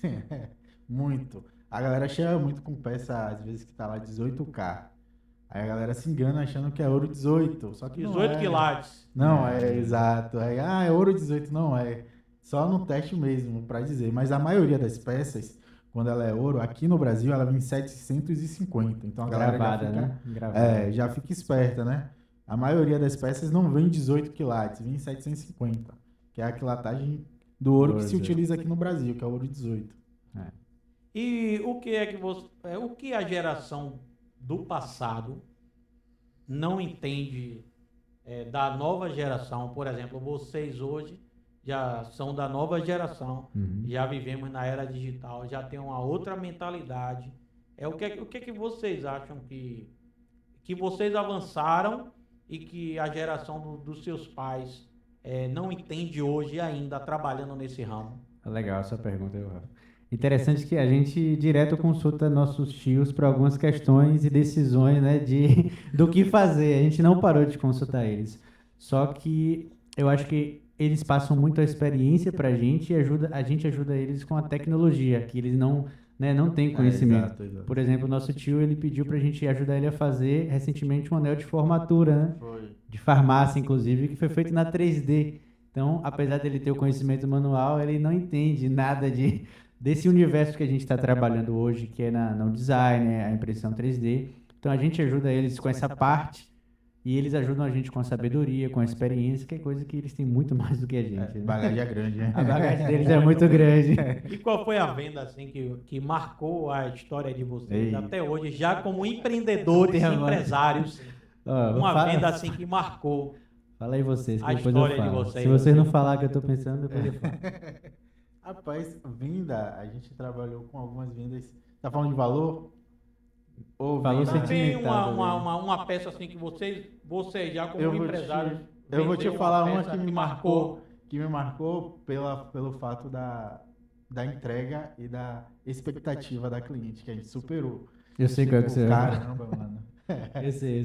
Muito. A galera chega muito com peça, às vezes, que tá lá 18K. Aí a galera se engana achando que é ouro 18. Só que 18 não é. quilates. Não é, exato. É ouro 18, não é. Só no teste mesmo, para dizer. Mas a maioria das peças, quando ela é ouro, aqui no Brasil, ela vem 750. Então a galera Gravada, já fica, né? Gravada. já fica esperta, né? A maioria das peças não vem 18 quilates, vem 750, que é a quilatagem do ouro que se utiliza aqui no Brasil, que é o ouro 18. E o que o que a geração do passado não entende da nova geração? Por exemplo, vocês hoje já são da nova geração, já vivemos na era digital, já tem uma outra mentalidade. O que vocês acham que vocês avançaram e que a geração dos seus pais não entende hoje ainda trabalhando nesse ramo? Legal essa pergunta, Rafa. Interessante que a gente direto consulta nossos tios para algumas questões e decisões, né, do que fazer. A gente não parou de consultar eles. Só que eu acho que eles passam muito a experiência para a gente e a gente ajuda eles com a tecnologia, que eles não têm conhecimento. Exato. Por exemplo, o nosso tio, ele pediu para a gente ajudar ele a fazer recentemente um anel de formatura, né? Foi. De farmácia, inclusive, que foi feito na 3D. Então, apesar dele ter o conhecimento manual, ele não entende nada desse universo que a gente está trabalhando hoje, que é no design, a impressão 3D. Então, a gente ajuda eles com essa parte e eles ajudam a gente com a sabedoria, com a experiência, que é coisa que eles têm muito mais do que a gente. Né? Bagagem é grande, né? A bagagem deles é muito grande. E qual foi a venda assim que marcou a história de vocês até hoje, já como empreendedores, empresários? Uma venda assim que marcou Fala aí vocês, que a depois eu história de falo. vocês. Se vocês não falar o que eu estou pensando, depois eu falo. Rapaz, venda, a gente trabalhou com algumas vendas. Tá falando de valor? Ou Valor venda? Tem sentimental, uma peça assim que vocês já como empresários... Eu vou te vendeu falar uma peça que me marcou pelo fato da entrega e da expectativa da cliente, que a gente superou. Eu sei qual é que você vai. Caramba, mano. Eu sei.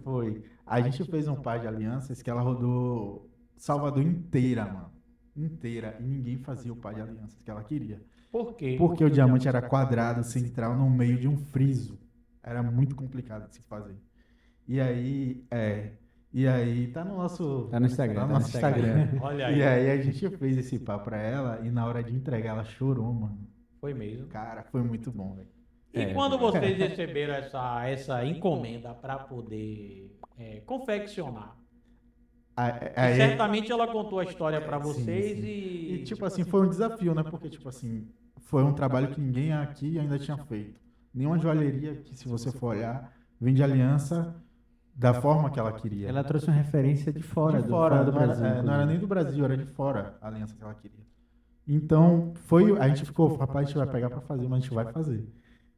Foi. A gente fez um par de alianças que ela rodou Salvador inteira, mano. Inteira. E ninguém fazia o par de alianças que ela queria. Por quê? Porque o diamante era quadrado, central, no meio de um friso. Era muito complicado de se fazer. E aí, tá no nosso... Tá no Instagram. Tá no nosso Instagram. Olha aí. E aí a gente fez esse par pra ela e na hora de entregar ela chorou, mano. Foi mesmo. Cara, foi muito bom, velho. E quando vocês receberam essa encomenda para poder confeccionar? Certamente ela contou a história para vocês sim. e... E tipo assim, foi um desafio, né? Porque tipo assim, foi um trabalho que ninguém aqui ainda tinha feito. Nenhuma joalheria que, se você for olhar, vende aliança da forma que ela queria. Ela trouxe uma referência de fora do não Brasil. não era nem do Brasil, era de fora a aliança que ela queria. Então, a gente ficou, rapaz, a gente vai pegar para fazer, mas a gente vai fazer.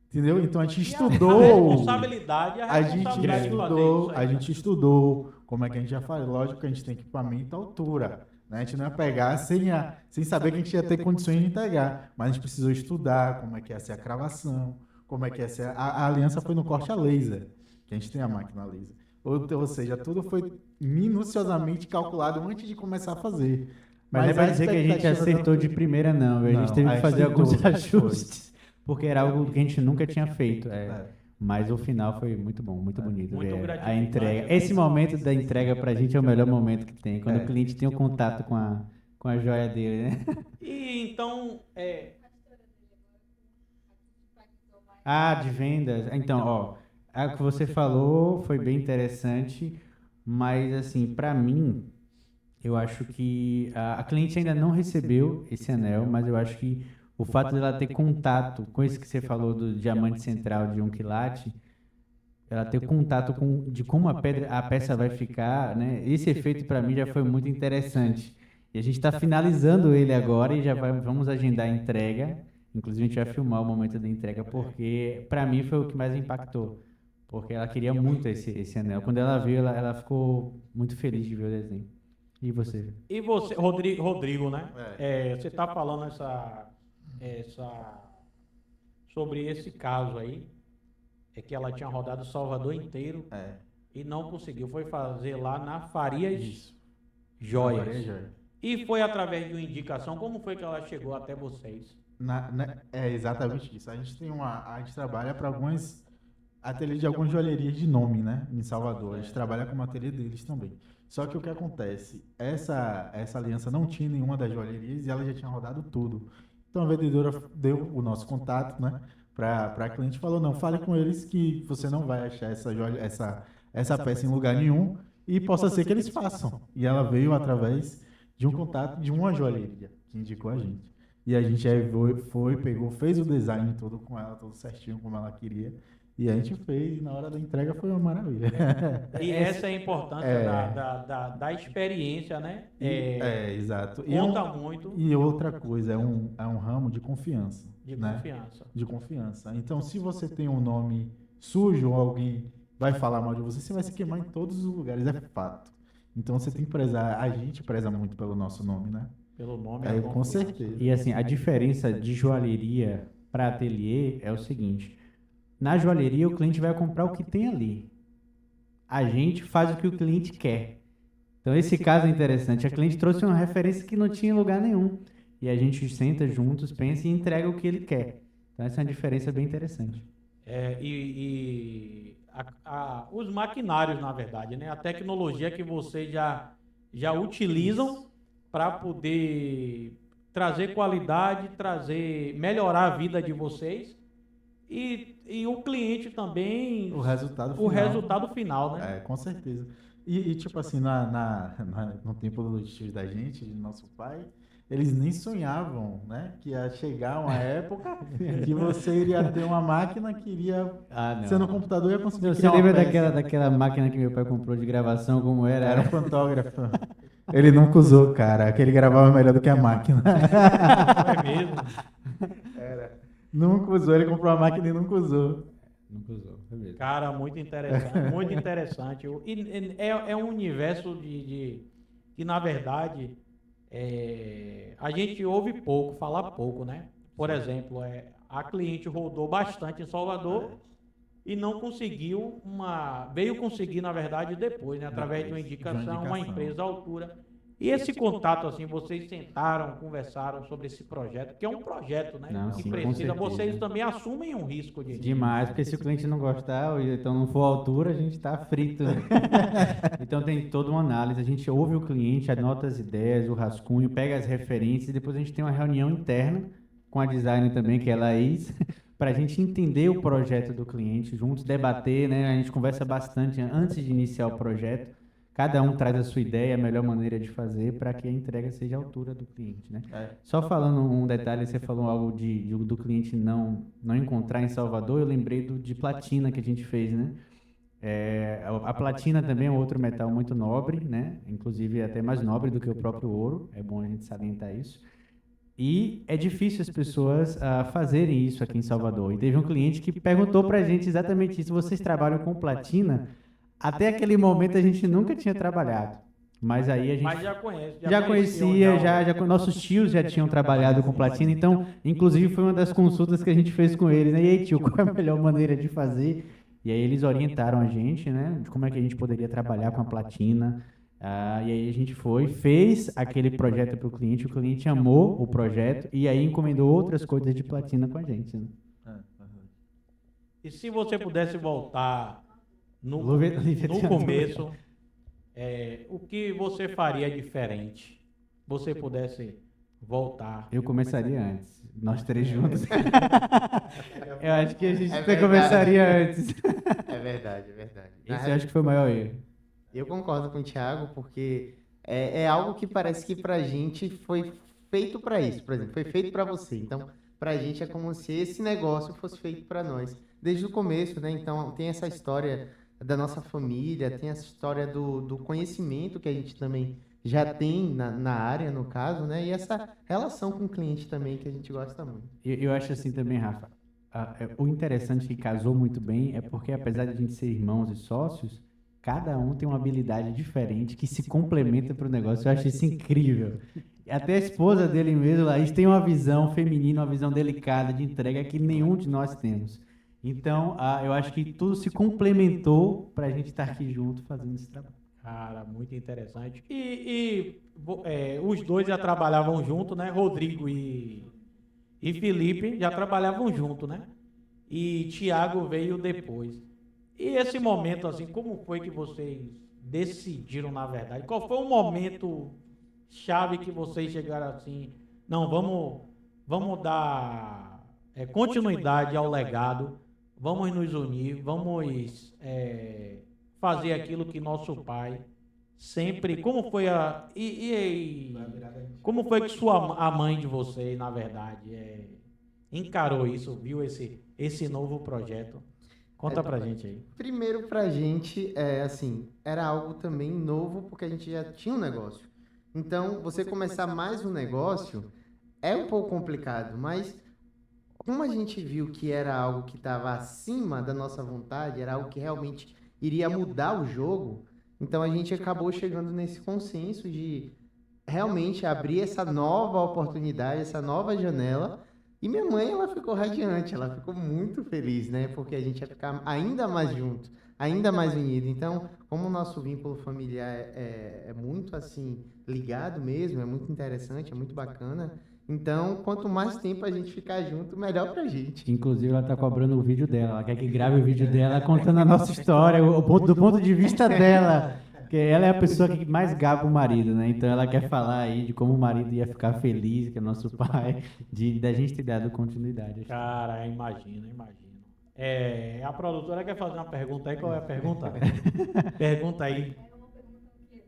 Entendeu? Então a gente estudou. A responsabilidade de fazer A gente estudou como é que a gente ia fazer. Lógico que a gente tem equipamento à altura. Né? A gente não ia pegar sem saber que a gente ia ter condições de entregar. Mas a gente precisou estudar como é que ia ser a cravação, como é que ia ser. A aliança foi no corte a laser, que a gente tem a máquina a laser. Ou seja, tudo foi minuciosamente calculado antes de começar a fazer. Mas não é para dizer que a gente acertou de primeira, não. A gente teve que fazer alguns ajustes. Porque era algo que a gente nunca tinha feito. Mas o final foi muito bom, muito bonito. Muito A entrega. Esse momento da entrega pra gente é o melhor momento que tem. Quando o cliente tem o contato com com a joia dele, né? E então, Ah, de vendas. Então, ó, o que você falou foi bem interessante, mas assim, para mim, eu acho que a cliente ainda não recebeu esse anel, mas eu acho que o fato dela ter contato com esse que você falou do diamante central de 1 quilate, ela ter contato de como a peça vai ficar, né? Esse efeito para mim já foi muito interessante. E a gente está finalizando ele agora e vamos agendar a entrega. Inclusive a gente vai filmar o momento da entrega porque para mim foi o que mais impactou, porque ela queria muito esse anel. Quando ela viu, ela ficou muito feliz de ver o desenho. E você? e você, Rodrigo, né? Você está falando sobre esse caso aí, que ela tinha rodado Salvador inteiro e não conseguiu. Foi fazer lá na Farias Isso. Joias. Faria Joia. E foi através de uma indicação. Como foi que ela chegou até vocês? É exatamente isso. A gente trabalha para alguns ateliês de algumas joalherias de nome, né? Em Salvador. A gente trabalha com o ateliê deles também. Só que o que acontece? Essa aliança não tinha nenhuma das joalherias e ela já tinha rodado tudo. Então a vendedora deu o nosso contato, né? Para a cliente, falou: não, fale com eles que você não vai achar essa peça em lugar nenhum e possa ser que eles façam. E ela veio através de um contato de uma joalheria que indicou a gente. E a gente aí pegou, fez o design todo com ela, todo certinho como ela queria. E a gente fez, e na hora da entrega foi uma maravilha. E essa é a importância da experiência, né? Exato. Conta muito. E outra coisa, é um ramo de confiança. De né? confiança. De confiança. Então, se você tem um nome sujo ou alguém vai falar mal de você, você vai se queimar em todos os lugares, é fato. Então, você tem que prezar, a gente preza muito pelo nosso nome, né? Pelo nome. Com certeza. E assim, a diferença de joalheria para ateliê é o seguinte: na joalheria o cliente vai comprar o que tem ali. A gente faz o que o cliente quer. Então esse caso é interessante. A cliente trouxe uma referência que não tinha em lugar nenhum. E a gente senta juntos, pensa e entrega o que ele quer. Então essa é uma diferença bem interessante. Os maquinários, na verdade, né? A tecnologia que vocês já utilizam para poder trazer qualidade, melhorar a vida de vocês e o cliente também, O resultado final, né? Com certeza. Tipo assim, no tempo dos tios da gente, de nosso pai, eles nem sonhavam, né? Que ia chegar uma época que você iria ter uma máquina que iria ser no computador e ia conseguir Você criar uma lembra peça. daquela máquina que meu pai comprou de gravação, como era? Era um fantógrafo. Ele nunca usou, cara. Que ele gravava melhor do que a máquina. É mesmo? Nunca usou. Ele comprou a máquina e nunca usou. Nunca usou, é mesmo. Cara, muito interessante, muito interessante. É um universo que, na verdade, a gente ouve pouco, fala pouco, né? Por exemplo, a cliente rodou bastante em Salvador e não conseguiu veio conseguir, na verdade, depois, né? Através de uma indicação, uma empresa à altura. E esse contato, assim, vocês sentaram, conversaram sobre esse projeto, que é um projeto, né? Não, que sim, com precisa, certeza. vocês também assumem um risco de... Demais, porque se o cliente não gostar, ou então não for à altura, a gente está frito. Né? Então tem toda uma análise, a gente ouve o cliente, anota as ideias, o rascunho, pega as referências, e depois a gente tem uma reunião interna com a designer também, que é a Laís, para a gente entender o projeto do cliente, juntos debater, né? A gente conversa bastante antes de iniciar o projeto. Cada um traz a sua ideia, a melhor maneira de fazer para que a entrega seja à altura do cliente, né? Só falando um detalhe, você falou algo do cliente não encontrar em Salvador, eu lembrei de platina que a gente fez, né? A platina também é um outro metal muito nobre, né? Inclusive até mais nobre do que o próprio ouro, é bom a gente salientar isso. E é difícil as pessoas fazerem isso aqui em Salvador. E teve um cliente que perguntou para a gente exatamente isso: vocês trabalham com platina? Até aquele momento a gente nunca tinha trabalhado, mas aí a gente Mas já conhece. já conhecia, nossos tios já tinham trabalhado com platina, então inclusive foi uma das consultas que a gente fez com eles, né? E aí, tio, qual é a melhor maneira de fazer? E aí eles orientaram a gente, né, de como é que a gente poderia trabalhar com a platina. E aí a gente fez aquele projeto para o cliente amou o projeto e aí encomendou outras coisas de platina com a gente, né? E se você pudesse voltar no Lívia tem começo, o que você faria diferente? você pudesse voltar. Eu começaria antes. Nós três juntos. Eu acho que a gente É até verdade. começaria antes. É verdade, é verdade. Na Esse eu acho que foi o maior erro. Eu concordo com o Thiago, porque é algo que parece que pra gente foi feito pra isso, por exemplo, foi feito pra você. Então, pra gente é como se esse negócio fosse feito pra nós, desde o começo, né? Então, tem essa história da nossa família, tem essa história do conhecimento que a gente também já tem na área, no caso, né? E essa relação com o cliente também, que a gente gosta muito. Eu acho assim também, Rafa. O interessante que casou muito bem é porque, apesar de a gente ser irmãos e sócios, cada um tem uma habilidade diferente que se complementa para o negócio. Eu acho isso incrível. Até a esposa dele mesmo, a gente tem uma visão feminina, uma visão delicada de entrega que nenhum de nós temos. Então, eu acho que tudo se complementou para a gente estar aqui junto fazendo esse trabalho. Cara, muito interessante. Os dois já trabalhavam junto, né? Rodrigo e Felipe já trabalhavam junto, né? E Thiago veio depois. E esse momento, assim, como foi que vocês decidiram, na verdade? Qual foi o momento chave que vocês chegaram assim? Não, vamos dar continuidade ao legado, vamos nos unir, vamos fazer aquilo que nosso pai sempre. Como foi como foi que a mãe de vocês, na verdade, encarou isso, viu esse novo projeto? Conta pra gente aí. Primeiro, pra gente, assim, era algo também novo, porque a gente já tinha um negócio. Então, você começar mais um negócio é um pouco complicado, mas como a gente viu que era algo que estava acima da nossa vontade, era algo que realmente iria mudar o jogo, então a gente acabou chegando nesse consenso de realmente abrir essa nova oportunidade, essa nova janela. E minha mãe, ela ficou radiante, ela ficou muito feliz, né? Porque a gente ia ficar ainda mais junto, ainda mais unido. Então, como o nosso vínculo familiar é muito, assim, ligado mesmo, é muito interessante, é muito bacana. Então, quanto mais tempo a gente ficar junto, melhor pra gente. Inclusive, ela tá cobrando o vídeo dela. Ela quer que grave o vídeo dela contando a nossa história, do ponto de vista dela. Porque ela é a pessoa que mais gaba o marido, né? Então ela quer falar aí de como o marido ia ficar feliz, que é nosso pai, da gente ter dado continuidade. Cara, imagino. A produtora quer fazer uma pergunta aí. Qual é a pergunta? Pergunta aí. É uma pergunta de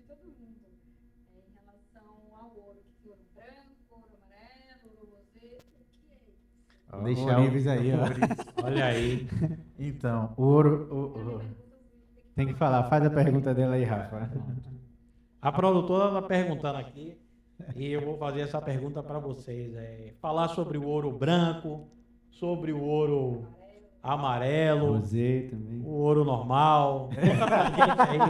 todo mundo em relação ao ouro. Ouro branco, ouro amarelo, ouro rosé. O que é isso? Deixar o Orives aí, ó. Olha aí. Então, o ouro. Tem que falar, faz a pergunta dela aí, Rafa. A produtora está perguntando aqui, e eu vou fazer essa pergunta para vocês. Falar sobre o ouro branco, sobre o ouro amarelo, Rosé também. o ouro normal. Conta pra gente aí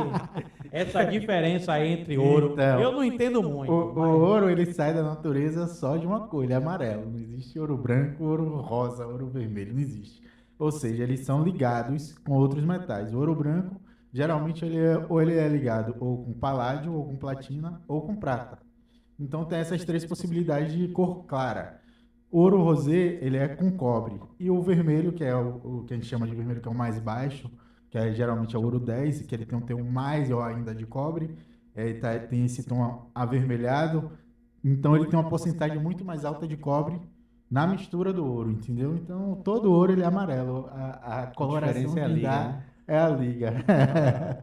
essa diferença entre ouro. Então, Eu não entendo muito. O ouro, ele sai da natureza só de uma cor, ele é amarelo. Não existe ouro branco, ouro rosa, ouro vermelho, não existe. Ou seja, eles são ligados com outros metais. O ouro branco, geralmente, ele é ligado ou com paládio, ou com platina, ou com prata. Então, tem essas três possibilidades de cor clara. O ouro rosé, ele é com cobre. E o vermelho, que é o que a gente chama de vermelho, que é o mais baixo, que geralmente é o ouro 10, que ele tem um tom maior ainda de cobre, tem esse tom avermelhado. Então, ele tem uma porcentagem muito mais alta de cobre na mistura do ouro, entendeu? Então, todo ouro, ele é amarelo. A coloração diferença é a que liga, dá né? é a liga.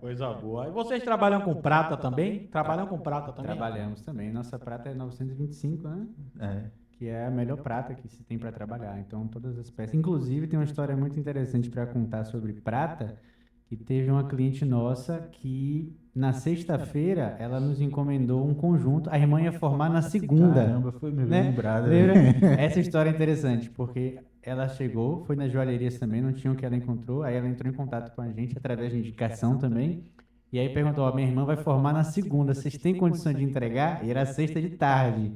Coisa boa. E vocês trabalham com prata também? Trabalham com prata também? Trabalhamos também. Nossa prata é 925, né? É. Que é a melhor prata que se tem para trabalhar. Então, todas as peças. Inclusive, tem uma história muito interessante para contar sobre prata, que teve uma cliente nossa que, na sexta-feira, ela nos encomendou um conjunto. A irmã ia formar na segunda. Caramba, foi me Né? lembrado. Lembra? Essa história é interessante, porque ela chegou, foi nas joalherias também, não tinha o que ela encontrou, aí ela entrou em contato com a gente através de indicação também, e aí perguntou, ó, minha irmã vai formar na segunda, vocês têm condição de entregar? E era sexta de tarde.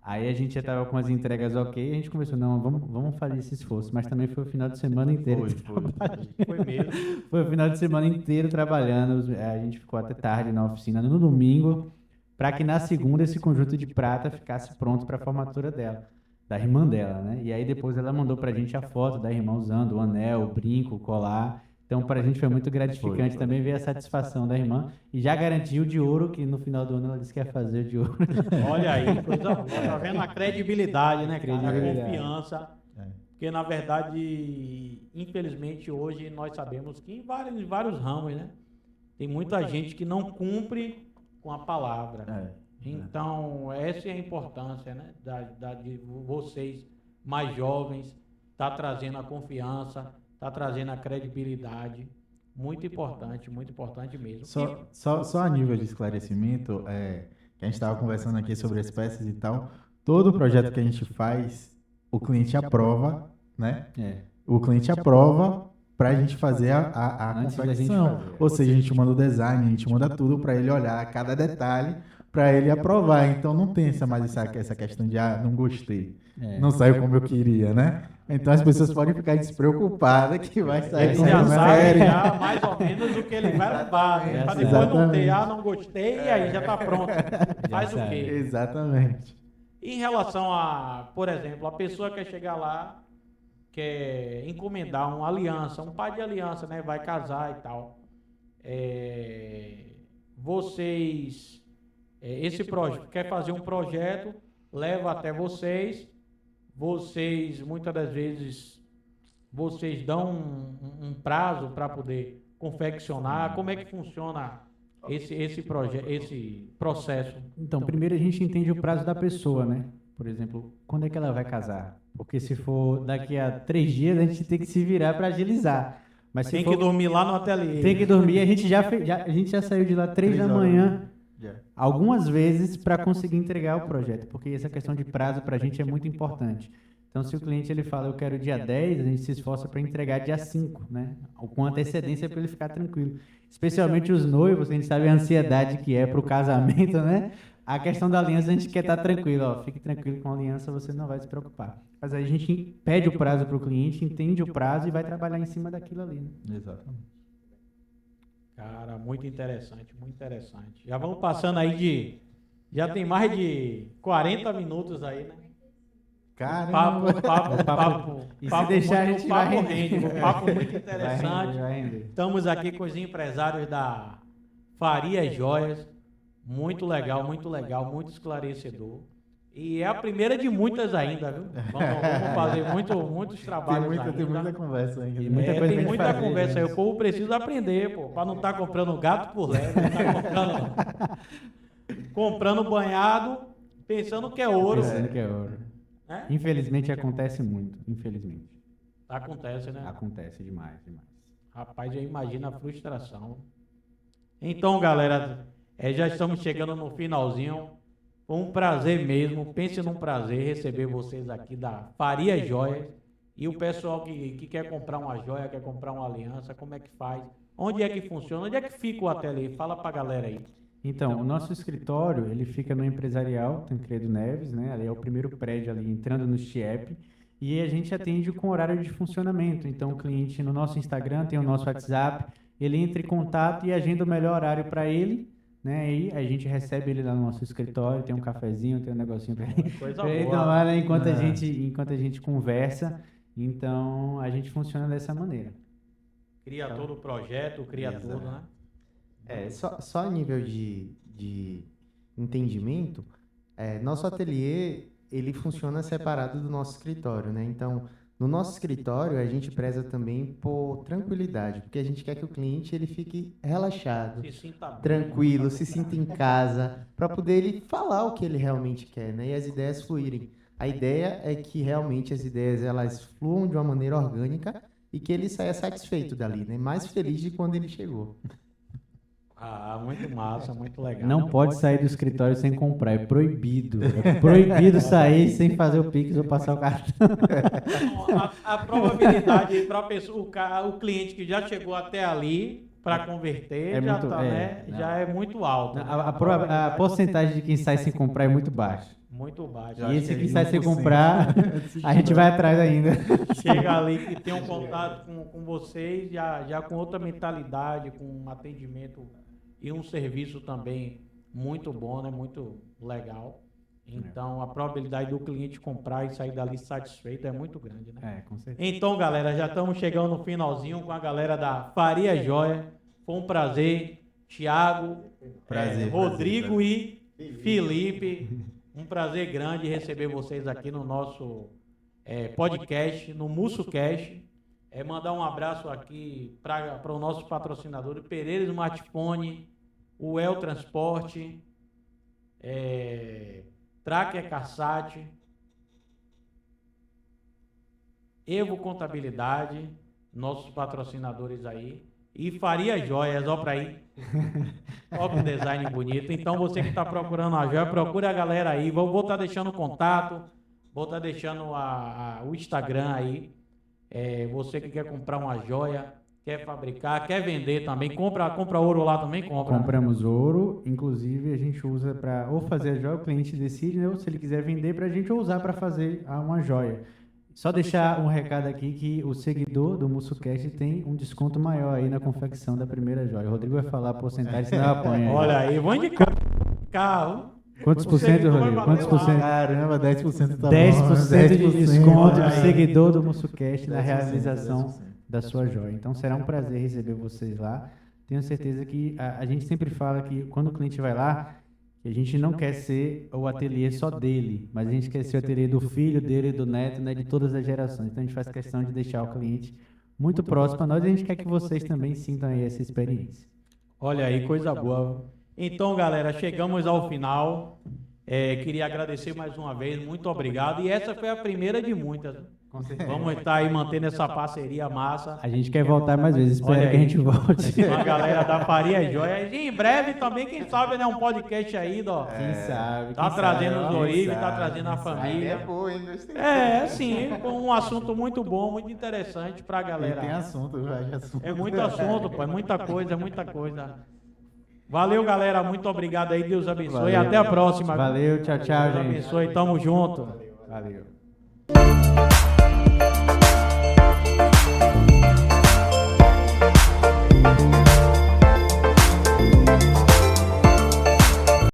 Aí a gente já estava com as entregas ok, a gente conversou, não, vamos fazer esse esforço, mas também foi o final de semana inteiro. Foi mesmo. Foi o final de semana inteiro trabalhando, a gente ficou até tarde na oficina no domingo, para que na segunda esse conjunto de prata ficasse pronto para a formatura dela, da irmã dela, né? E aí depois ela mandou pra gente a foto da irmã usando o anel, o brinco, o colar. Então, para a gente foi muito gratificante também ver a satisfação da irmã. E já garantiu de ouro, que no final do ano ela disse que ia fazer de ouro. Olha aí, coisa boa. Tá vendo a credibilidade, né, cara? A Credibilidade. confiança. É. Porque, na verdade, infelizmente, hoje nós sabemos que em vários ramos, né? Tem muita gente que não cumpre com a palavra. Então, essa é a importância, né? De vocês mais jovens, tá trazendo a confiança, tá trazendo a credibilidade. Muito importante mesmo. Só a nível de esclarecimento, que a gente estava conversando aqui sobre as peças e tal, todo projeto que a gente faz, o cliente aprova, né? O cliente aprova para a gente fazer a Antes da gente confecção. fazer. Ou seja, a gente manda o design, a gente manda tudo para ele olhar cada detalhe, para ele aprovar. Então não tem mais essa questão de não gostei, não saiu como eu queria, né? Então as pessoas podem ficar despreocupadas que vai sair Ele como já eu sabe quero. já mais ou menos o que ele vai levar, né? Para depois não ter, não gostei, e aí já tá pronto. Faz o sabe. quê? Exatamente. Em relação a, por exemplo, a pessoa quer chegar lá, quer encomendar uma aliança, um par de aliança, né? Vai casar e tal. Vocês, esse projeto, quer fazer um projeto, leva até vocês, muitas das vezes, vocês dão um prazo para poder confeccionar. Como é que funciona esse processo? Então, primeiro a gente entende o prazo da pessoa, né? Por exemplo, quando é que ela vai casar? Porque se for daqui a 3 dias, a gente tem que se virar para agilizar. Mas se Tem for, que dormir lá no ateliê. tem que dormir, a gente já saiu de lá 3 da manhã, algumas vezes, para conseguir entregar o projeto, porque essa questão de prazo para a gente é muito importante. Então, se o cliente ele fala, eu quero dia 10, a gente se esforça para entregar dia 5, né? Com antecedência para ele ficar tranquilo. Especialmente os noivos, a gente sabe a ansiedade que é para o casamento, né? A questão da aliança, a gente quer estar tranquilo, ó, fique tranquilo com a aliança, você não vai se preocupar. Mas aí a gente pede o prazo para o cliente, entende o prazo e vai trabalhar em cima daquilo ali, né? Exatamente. Cara, muito interessante, muito interessante. Já vamos passando aí já tem mais de 40 minutos aí, né? Caramba! E se deixar, a gente vai render. Um papo muito interessante. Vai render. Estamos aqui com os empresários da Faria Joias. Muito legal, muito esclarecedor. E é a primeira de muitas ainda, viu? Vamos fazer muitos trabalhos ainda. Tem muita conversa ainda. E muita coisa Tem pra gente muita fazer, conversa aí. né? O povo precisa aprender, pô, para não estar comprando gato por leve, não tá comprando banhado, pensando que é ouro. Pensando que é ouro. Né? Infelizmente acontece muito, infelizmente. Acontece, né? Acontece demais. Rapaz, eu imagino a frustração. Então, galera, já estamos chegando no finalzinho. Foi um prazer mesmo. Pense num prazer receber vocês aqui da Faria Joias. E o pessoal que quer comprar uma joia, quer comprar uma aliança, como é que faz? Onde é que funciona? Onde é que fica o ateliê? Fala pra galera aí. Então, o nosso escritório, ele fica no Empresarial Tancredo Neves, né? Ali é o primeiro prédio ali, entrando no Chiep. E a gente atende com horário de funcionamento. Então, o cliente no nosso Instagram tem o nosso WhatsApp, ele entra em contato e agenda o melhor horário para ele, né? E a gente recebe ele lá no nosso escritório, tem um cafezinho, tem um negocinho para ele, Coisa pra ele boa. tomar, né? Enquanto a gente conversa. Então, a gente funciona dessa maneira. Cria todo o projeto, cria tudo, né? Só a nível de entendimento, nosso ateliê, ele funciona separado do nosso escritório, né? Então, no nosso escritório, a gente preza também por tranquilidade, porque a gente quer que o cliente ele fique relaxado, Se sinta bem. tranquilo, se sinta em casa, para poder ele falar o que ele realmente quer, né? E as ideias fluírem. A ideia é que realmente as ideias elas fluam de uma maneira orgânica e que ele saia satisfeito dali, né? Mais feliz de quando ele chegou. Ah, muito massa, muito legal. Não pode sair do escritório sem comprar, é proibido. É proibido sair sem fazer o Pix ou passar o cartão. A probabilidade para o cliente que já chegou até ali para converter já é muito alta. A porcentagem de quem sai sem comprar é muito baixa. Muito baixo. E esse que sai sem comprar, a gente vai atrás ainda. Chega ali que tem um contato com vocês, já com outra mentalidade, com um atendimento e um serviço também muito bom, né? Muito legal. Então, a probabilidade do cliente comprar e sair dali satisfeito é muito grande, né? Com certeza. Então, galera, já estamos chegando no finalzinho com a galera da Faria Joia. Foi um prazer. Thiago, Rodrigo prazer. E Felipe. Um prazer grande receber vocês aqui no nosso podcast, no MussoCast. Mandar um abraço aqui para o nosso patrocinador, Pereira Smartphone, o El Transporte, Tracker Cassat, Evo Contabilidade, nossos patrocinadores aí, e Faria Joias, ó pra aí. Ó que design bonito. Então você que está procurando a joia, procura a galera aí. Vou estar deixando o contato, vou estar deixando o Instagram aí. Você que quer comprar uma joia, quer fabricar, quer vender também, compra ouro lá também, compra. Compramos ouro, inclusive a gente usa para ou fazer a joia, o cliente decide, né, ou se ele quiser vender para a gente ou usar para fazer uma joia. Só deixar um recado aqui que o seguidor do MussoCast tem um desconto maior aí na confecção da primeira joia. O Rodrigo vai falar a porcentagem, senão apanha. Olha aí, vou indicar carro. Quantos por cento, Rodrigo? Quantos por cento? Caramba, 10% tá 10% de 10%. desconto do Olha aí. seguidor do MussoCast na 10%, realização 10%. da sua joia. Então será um prazer receber vocês lá. Tenho certeza que a gente sempre fala que quando o cliente vai lá, que a gente não quer ser o ateliê só dele, mas a gente quer ser o ateliê do filho dele, do neto, né, de todas as gerações. Então a gente faz questão de deixar o cliente muito próximo para nós e a gente quer que vocês também sintam aí essa experiência. Olha aí, coisa boa. Então, galera, chegamos ao final. Queria agradecer mais uma vez, muito obrigado. E essa foi a primeira de muitas. Vamos estar aí mantendo essa parceria massa. A gente quer voltar mais vezes, Olha espera que a aí. gente volte. Com a galera da Faria Joia. E em breve também, quem sabe, né, um podcast aí, ó. Quem sabe? Tá quem trazendo sabe, os quem Oribe, sabe. tá trazendo a A ideia família. é boa, hein? Gostei. Sim, um assunto muito bom, muito interessante pra Ele galera. tem assunto, já de assunto. É muito assunto, pô, é muita coisa, é muita coisa. Valeu, galera, muito obrigado aí, Deus abençoe. Valeu. Até a próxima. Valeu, tchau, tchau, Deus gente. abençoe, tamo junto. Valeu.